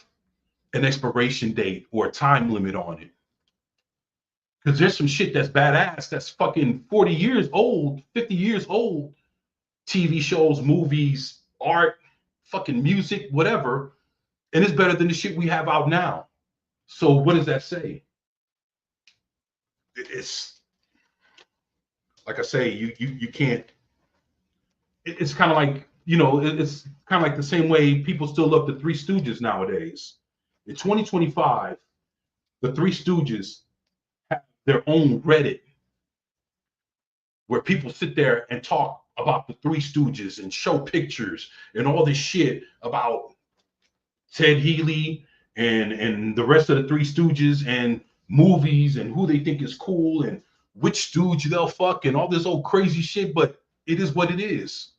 an expiration date or a time limit on it. Because there's some shit that's badass that's fucking 40 years old, 50 years old. TV shows, movies, art, fucking music, whatever. And it's better than the shit we have out now. So what does that say? It's like I say, you can't. It's kind of like, it's kind of like the same way people still love the Three Stooges nowadays. In 2025, the Three Stooges have their own Reddit where people sit there and talk about the Three Stooges and show pictures and all this shit about Ted Healy and the rest of the Three Stooges and movies and who they think is cool and which stooge they'll fuck and all this old crazy shit. But it is what it is.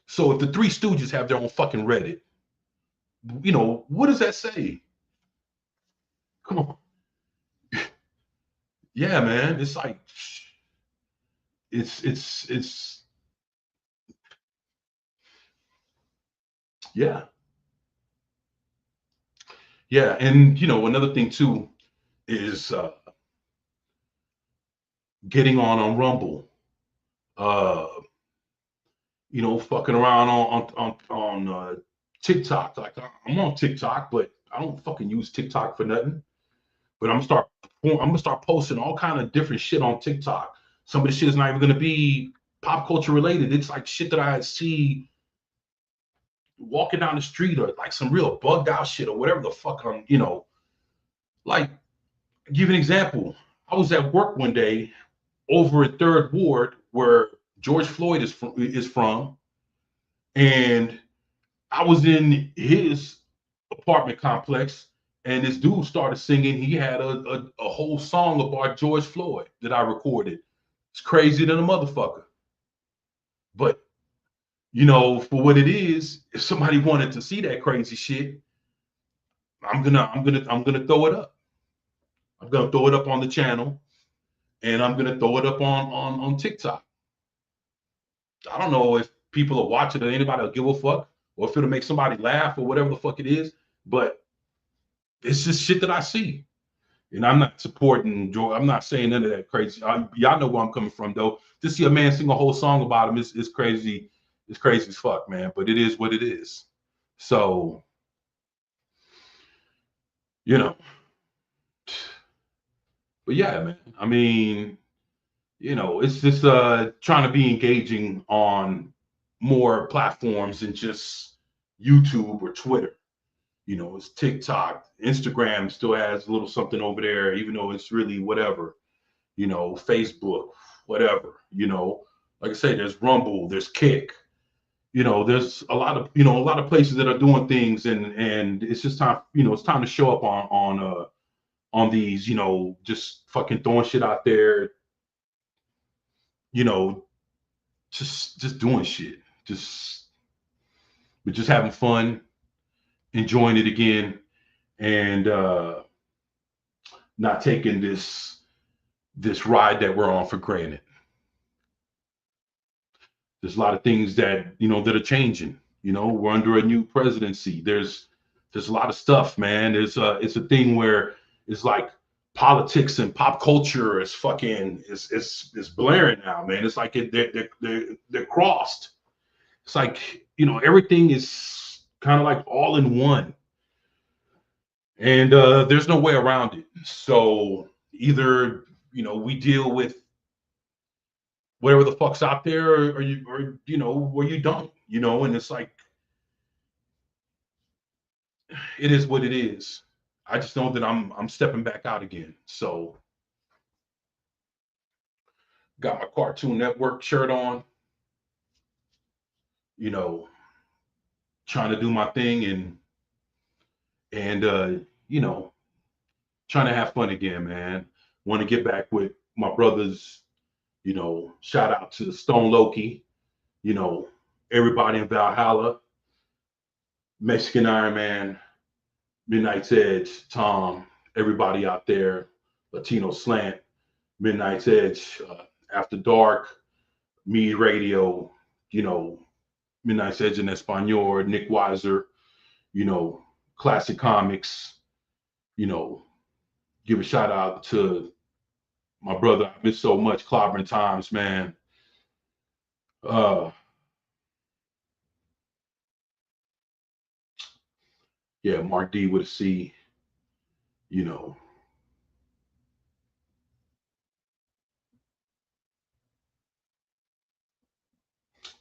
So if the Three Stooges have their own fucking Reddit, what does that say? Come on. Yeah, man. It's like it's yeah. Yeah. And another thing too is getting on Rumble. Uh fucking around on TikTok. Like I'm on TikTok, but I don't fucking use TikTok for nothing. But I'm gonna start posting all kind of different shit on TikTok. Some of the shit is not even gonna be pop culture related. It's like shit that I see walking down the street or like some real bugged out shit or whatever the fuck like give an example. I was at work one day over at Third Ward where George Floyd is from, and I was in his apartment complex, and this dude started singing. He had a whole song about George Floyd that I recorded. It's crazy than a motherfucker. But for what it is, if somebody wanted to see that crazy shit, I'm gonna throw it up. I'm gonna throw it up on the channel, and I'm gonna throw it up on TikTok. I don't know if people are watching or anybody will give a fuck, or if it'll make somebody laugh or whatever the fuck it is. But it's just shit that I see. And I'm not supporting Joe. I'm not saying none of that crazy. Y'all know where I'm coming from, though. To see a man sing a whole song about him is crazy. It's crazy as fuck, man. But it is what it is. So, you know. But yeah, man. I mean, it's just trying to be engaging on more platforms than just YouTube or Twitter. It's TikTok, Instagram still has a little something over there, even though it's really whatever. Facebook, whatever. Like I say, there's Rumble, there's Kick. There's a lot of places that are doing things, and it's just time. It's time to show up on these. Just fucking throwing shit out there. You know, just doing shit. Just having fun, enjoying it again, and not taking this ride that we're on for granted. There's a lot of things that are changing. We're under a new presidency. There's a lot of stuff, man. It's a thing where it's like politics and pop culture is fucking is blaring now, man. It's like they're crossed. It's like everything is kind of like all in one, and there's no way around it. So either we deal with whatever the fuck's out there, or you don't, and it's like it is what it is. I just know that I'm stepping back out again. So got my Cartoon Network shirt on, you know, trying to do my thing and trying to have fun again, man. Want to get back with my brothers, shout out to Stone Loki, you know, everybody in Valhalla, Mexican Iron Man, Midnight's Edge, Tom, everybody out there. Latino Slant, Midnight's Edge, After Dark, Mead Radio, you know, Midnight's Edge in Espanol, Nick Weiser, you know, Classic Comics, you know, give a shout out to my brother. I miss so much Clobbering Times, man. Uh, yeah, Mark D with a C, you know,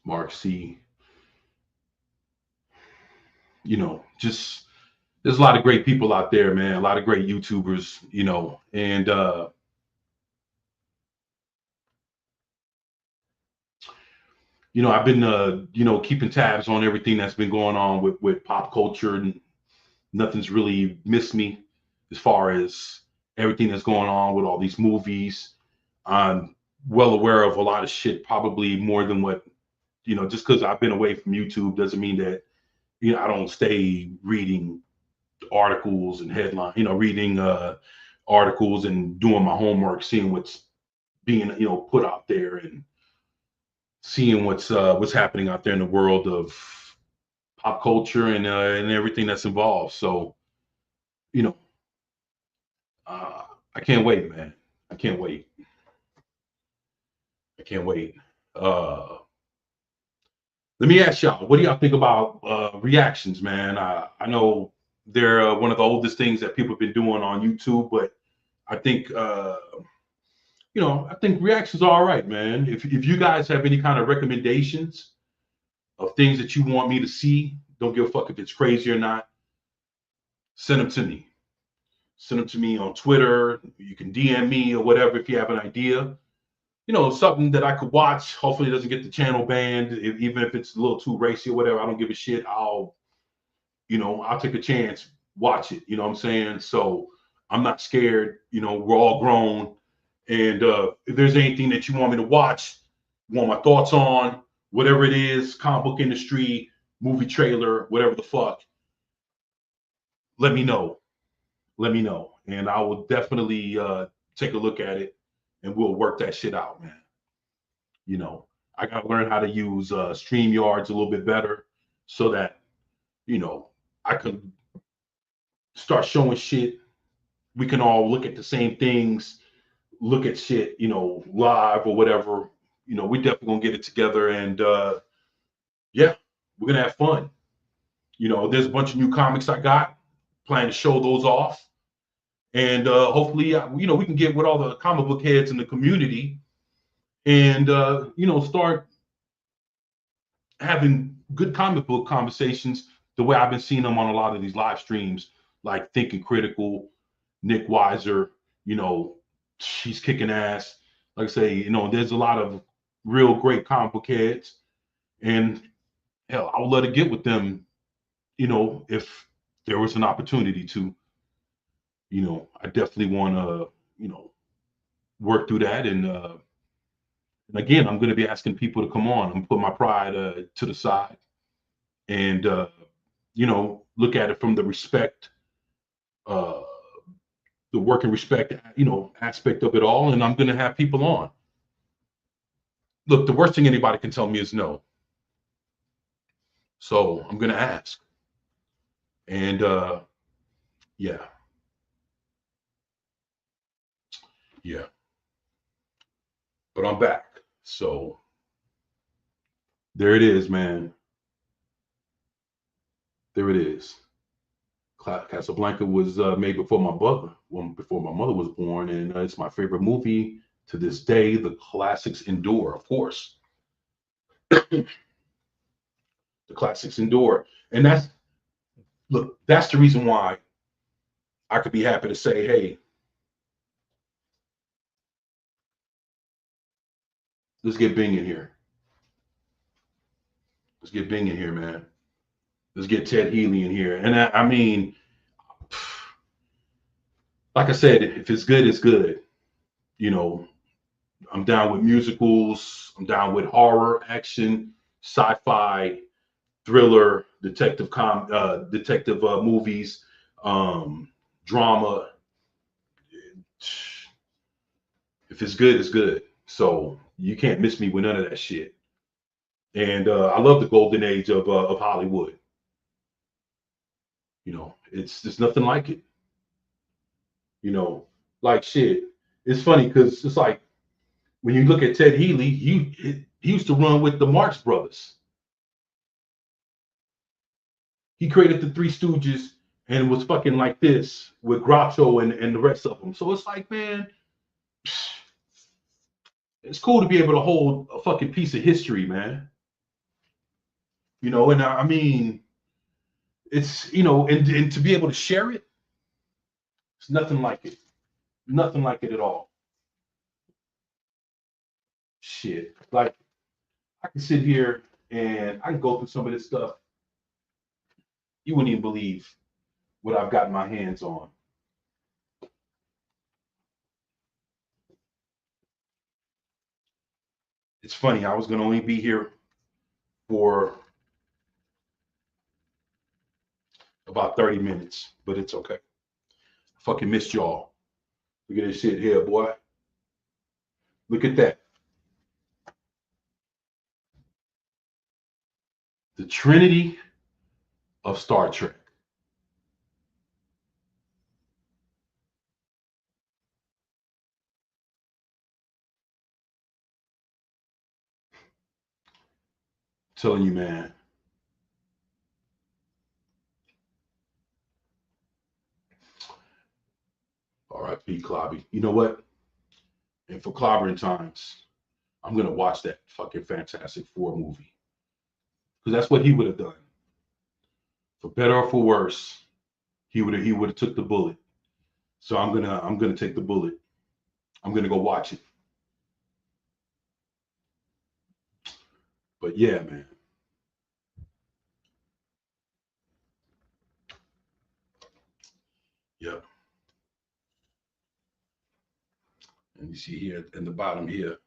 Mark C, you know, just there's a lot of great people out there, man. A lot of great YouTubers, you know, and you know, I've been you know, keeping tabs on everything that's been going on with pop culture, and nothing's really missed me as far as everything that's going on with all these movies. I'm well aware of a lot of shit, probably more than what, you know, just because I've been away from YouTube doesn't mean that, you know, I don't stay reading articles and headline, you know, reading articles and doing my homework, seeing what's being, you know, put out there, and seeing what's happening out there in the world of pop culture and everything that's involved. So, you know, I can't wait, man. I can't wait. I can't wait. Uh, Let me ask y'all, what do y'all think about reactions, man? I know they're one of the oldest things that people have been doing on YouTube, but I think you know, I think reactions are all right, man. If you guys have any kind of recommendations of things that you want me to see, don't give a fuck if it's crazy or not. Send them to me. Send them to me on Twitter. You can DM me or whatever if you have an idea. You know, something that I could watch. Hopefully, it doesn't get the channel banned. Even if it's a little too racy or whatever, I don't give a shit. You know, I'll take a chance, watch it. You know what I'm saying? So I'm not scared. You know, we're all grown. And if there's anything that you want me to watch, want my thoughts on, whatever it is, comic book industry, movie trailer, whatever the fuck, let me know. Let me know. And I will definitely take a look at it, and we'll work that shit out, man. You know, I got to learn how to use StreamYards a little bit better so that, you know, I can start showing shit. We can all look at the same things, look at shit, you know, live or whatever. You know, we definitely gonna get it together, and yeah, we're gonna have fun. You know, there's a bunch of new comics I got. Plan to show those off, and hopefully, you know, we can get with all the comic book heads in the community, and you know, start having good comic book conversations the way I've been seeing them on a lot of these live streams, like Thinking Critical, Nick Weiser. You know, she's kicking ass. Like I say, you know, there's a lot of real great comic book heads, and hell, I would love to get with them. You know, if there was an opportunity to, you know, I definitely want to, you know, work through that. And again, I'm going to be asking people to come on and put my pride to the side, and you know, look at it from the respect, uh, the work and respect, you know, aspect of it all. And I'm going to have people on. Look, the worst thing anybody can tell me is no. So I'm going to ask. And yeah, yeah. But I'm back. So there it is, man. There it is. Casablanca was made before my mother, well, before my mother was born, and it's my favorite movie to this day. The classics endure, of course. The classics endure, and that's, look. That's the reason why I could be happy to say, hey, let's get Bing in here. Let's get Bing in here, man. Let's get Ted Healy in here. And I mean, like I said, if it's good, it's good. You know, I'm down with musicals. I'm down with horror, action, sci-fi, thriller, detective movies, drama. If it's good, it's good. So you can't miss me with none of that shit. And I love the golden age of Hollywood. You know, it's there's nothing like it. You know, like shit. It's funny because it's like when you look at Ted Healy, he used to run with the Marx Brothers. He created the Three Stooges and was fucking like this with Groucho and the rest of them. So it's like, man, it's cool to be able to hold a fucking piece of history, man. You know, and I mean, it's and to be able to share it, it's nothing like it. Nothing like it at all. Shit. Like I can sit here and I can go through some of this stuff. You wouldn't even believe what I've gotten my hands on. It's funny, I was gonna only be here for about 30 minutes, but it's okay. Fucking missed y'all. Look at this shit here, boy. Look at that. The Trinity of Star Trek. I'm telling you, man. R.I.P. Clobby. You know what? And for clobbering times, I'm gonna watch that fucking Fantastic Four movie because that's what he would have done. For better or for worse, he would have took the bullet. So I'm gonna take the bullet. I'm gonna go watch it. But yeah, man. Yep. And you see here in the bottom here.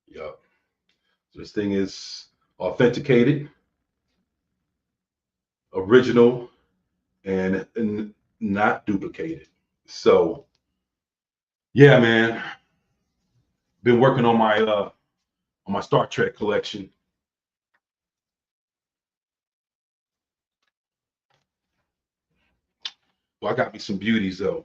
Yep. So this thing is authenticated, original, and not duplicated. So yeah, man. Been working on my Star Trek collection. Well, I got me some beauties though.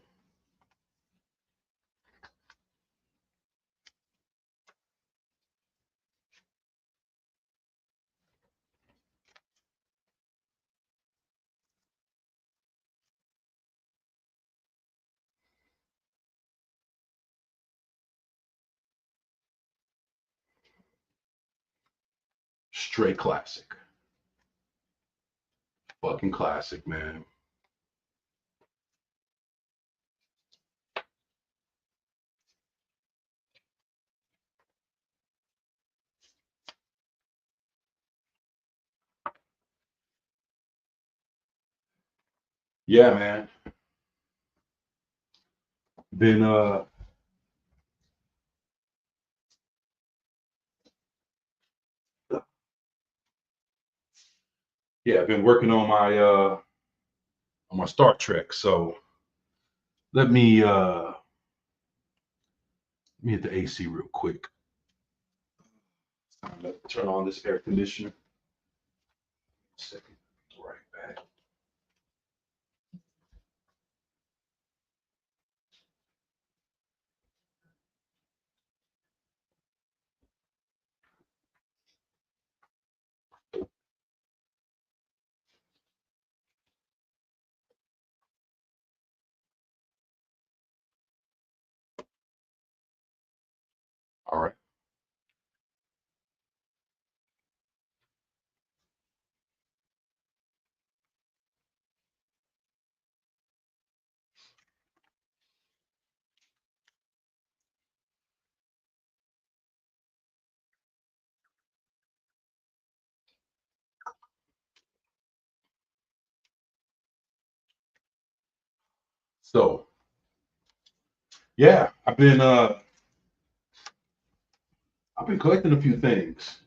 Straight classic. Fucking classic, man. Yeah, man. Been yeah, been working on my Star Trek. So let me hit the AC real quick. Time to turn on this air conditioner. Second. Right back. All right. So yeah, I've been collecting a few things.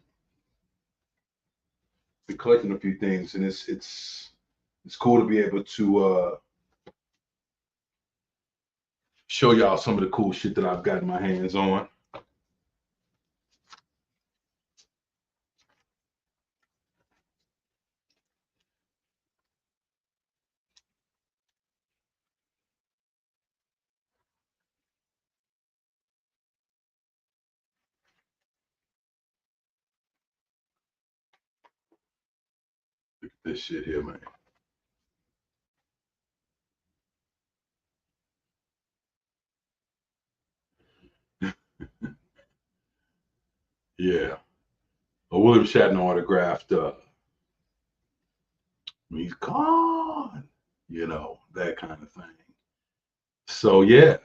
Been collecting a few things, and it's cool to be able to show y'all some of the cool shit that I've gotten my hands on. Look at this shit here, man. Yeah. A William Shatner autographed, he's gone, that kind of thing. So yeah,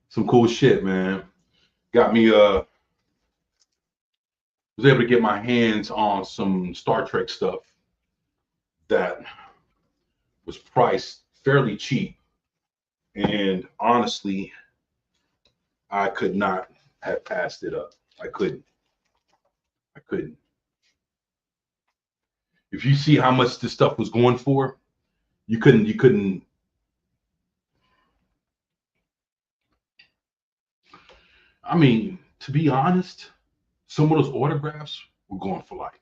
some cool shit, man. Got me, was able to get my hands on some Star Trek stuff that was priced fairly cheap. And honestly, I could not have passed it up. I couldn't. I couldn't. If you see how much this stuff was going for, you couldn't. I mean, to be honest, some of those autographs were going for like,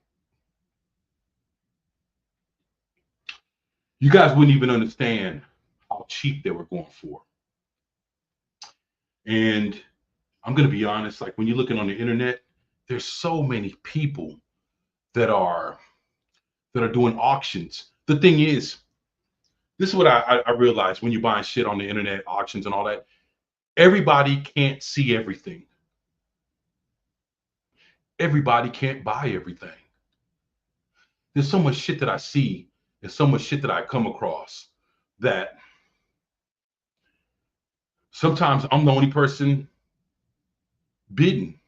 you guys wouldn't even understand how cheap they were going for. And I'm gonna be honest, like when you're looking on the internet, there's so many people that are doing auctions. The thing is, this is what I realized when you're buying shit on the internet, auctions and all that. Everybody can't see everything. Everybody can't buy everything. There's so much shit that I see, and so much shit that I come across that sometimes I'm the only person bidding.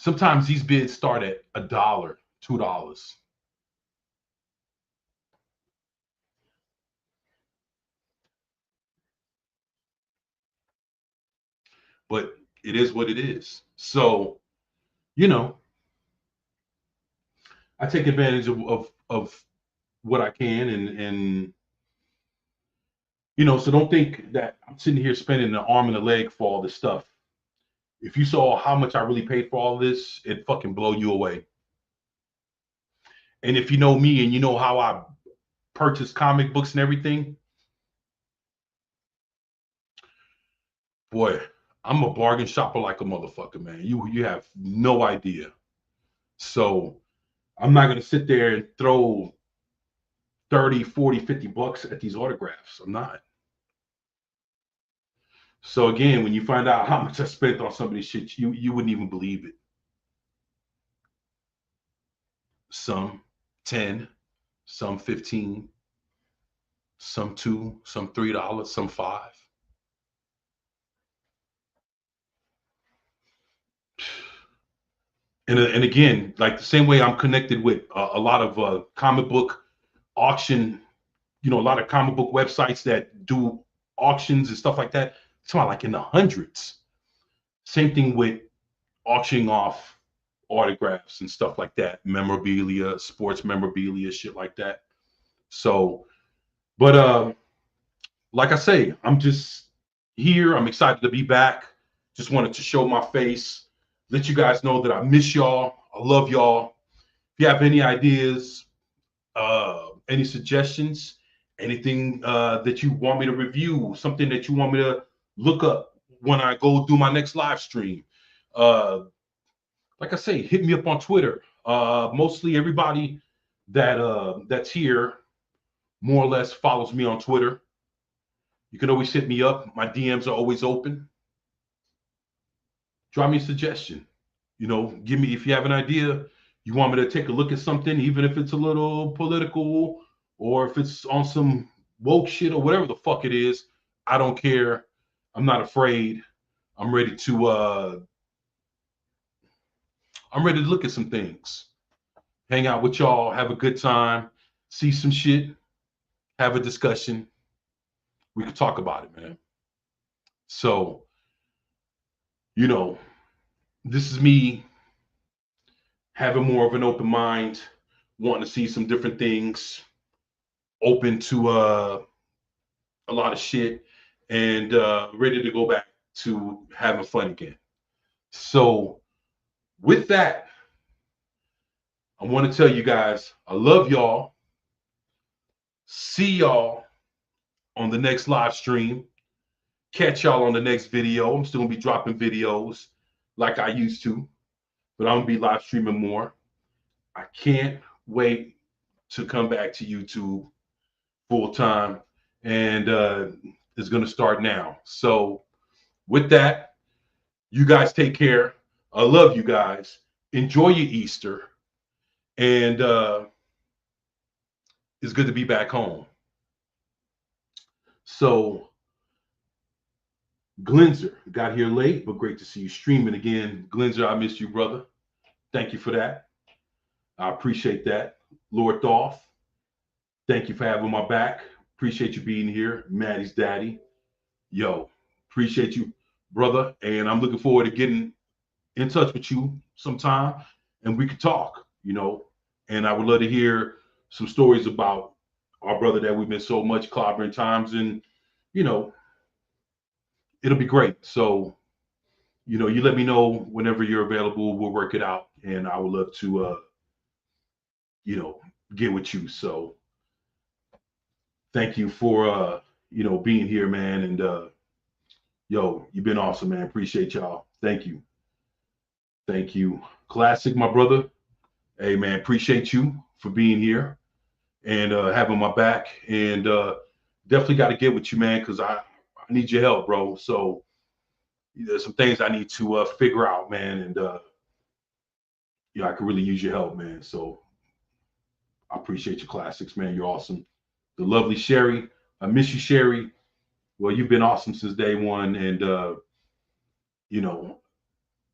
Sometimes these bids start at $1, $2. But it is what it is. So, you know, I take advantage of what I can, and so don't think that I'm sitting here spending an arm and a leg for all this stuff. If you saw how much I really paid for all this, it'd fucking blow you away. And if you know me and you know how I purchase comic books and everything, boy, I'm a bargain shopper like a motherfucker, man. You have no idea. So I'm not gonna sit there and throw 30, 40, 50 bucks at these autographs. I'm not. So again, when you find out how much I spent on some of these shit, you wouldn't even believe it. Some 10, some 15, some $2, some $3, some 5. And again, like the same way I'm connected with a lot of comic book auction, a lot of comic book websites that do auctions and stuff like that. It's about like in the hundreds. Same thing with auctioning off autographs and stuff like that, memorabilia, sports memorabilia, shit like that. So, but like I say, I'm just here. I'm excited to be back. Just wanted to show my face, let you guys know that I miss y'all. I love y'all. If you have any ideas, any suggestions, anything that you want me to review, something that you want me to look up when I go do my next live stream, like I say, hit me up on Twitter. Mostly everybody that's here more or less follows me on Twitter. You can always hit me up. My DMs are always open. Drop me a suggestion. Give me, if you have an idea, you want me to take a look at something, even if it's a little political or if it's on some woke shit or whatever the fuck it is. I don't care. I'm not afraid. I'm ready to look at some things. Hang out with y'all, have a good time, see some shit, have a discussion. We could talk about it, man. So, you know, this is me having more of an open mind, wanting to see some different things. open to a lot of shit, and ready to go back to having fun again. So with that, I want to tell you guys, I love y'all. See y'all on the next live stream. Catch y'all on the next video. I'm still gonna be dropping videos like I used to, but I'm gonna be live streaming more. I can't wait to come back to YouTube full time, and it's gonna start now. So with that, you guys take care. I love you guys. Enjoy your Easter, and it's good to be back home. So Glenzer got here late, but great to see you streaming again. Glenzer, I missed you, brother. Thank you for that. I appreciate that. Lord Dolph, thank you for having my back. Appreciate you being here. Maddie's daddy. Yo, appreciate you, brother. And I'm looking forward to getting in touch with you sometime and we could talk, And I would love to hear some stories about our brother that we miss so much, clobbering times, and you know, it'll be great. So, you let me know whenever you're available. We'll work it out, and I would love to, get with you. So, thank you for, being here, man. And yo, you've been awesome, man. Appreciate y'all. Thank you. Thank you. Classic, my brother. Hey, man, appreciate you for being here and having my back. And definitely got to get with you, man, because I need your help, bro. So there's some things I need to figure out, man. And, I could really use your help, man. So I appreciate your classics, man. You're awesome. The lovely Sherry. I miss you, Sherry. Well, you've been awesome since day one. And,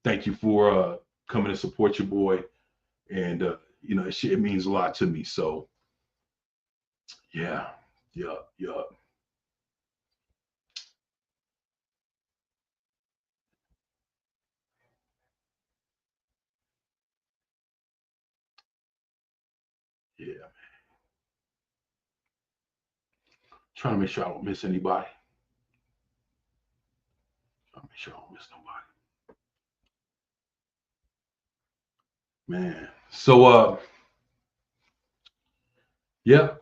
thank you for coming to support your boy. And, it means a lot to me. So, yeah, yeah, yeah. Yeah. Trying to make sure I don't miss anybody. Trying to make sure I don't miss nobody. Man. So yeah.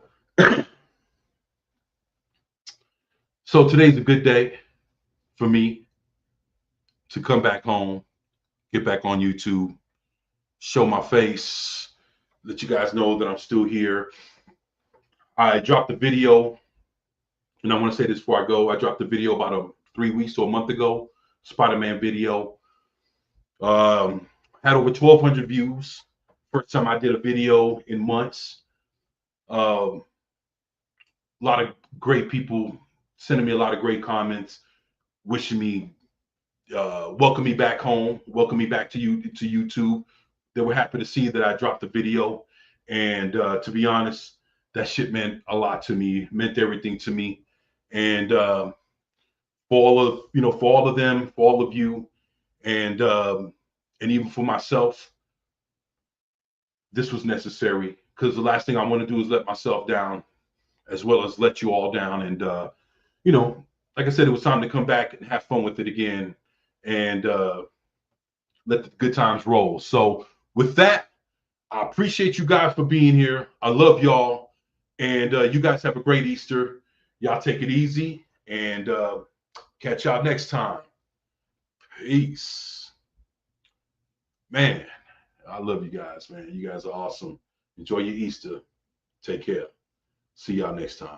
So today's a good day for me to come back home, get back on YouTube, show my face, let you guys know that I'm still here. I dropped a video, and I want to say this before I go. I dropped a video about 3 weeks or a month ago, Spider-Man video. Had over 1,200 views. First time I did a video in months. A lot of great people sending me a lot of great comments, wishing me, welcome me back home, welcome me back to YouTube. They were happy to see that I dropped the video, and to be honest, that shit meant a lot to me, meant everything to me, and for all of them, for all of you, and even for myself, this was necessary because the last thing I want to do is let myself down, as well as let you all down. And like I said, it was time to come back and have fun with it again, and let the good times roll. So with that, I appreciate you guys for being here. I love y'all, and you guys have a great Easter. Y'all take it easy, and catch y'all next time. Peace. Man, I love you guys, man. You guys are awesome. Enjoy your Easter. Take care. See y'all next time.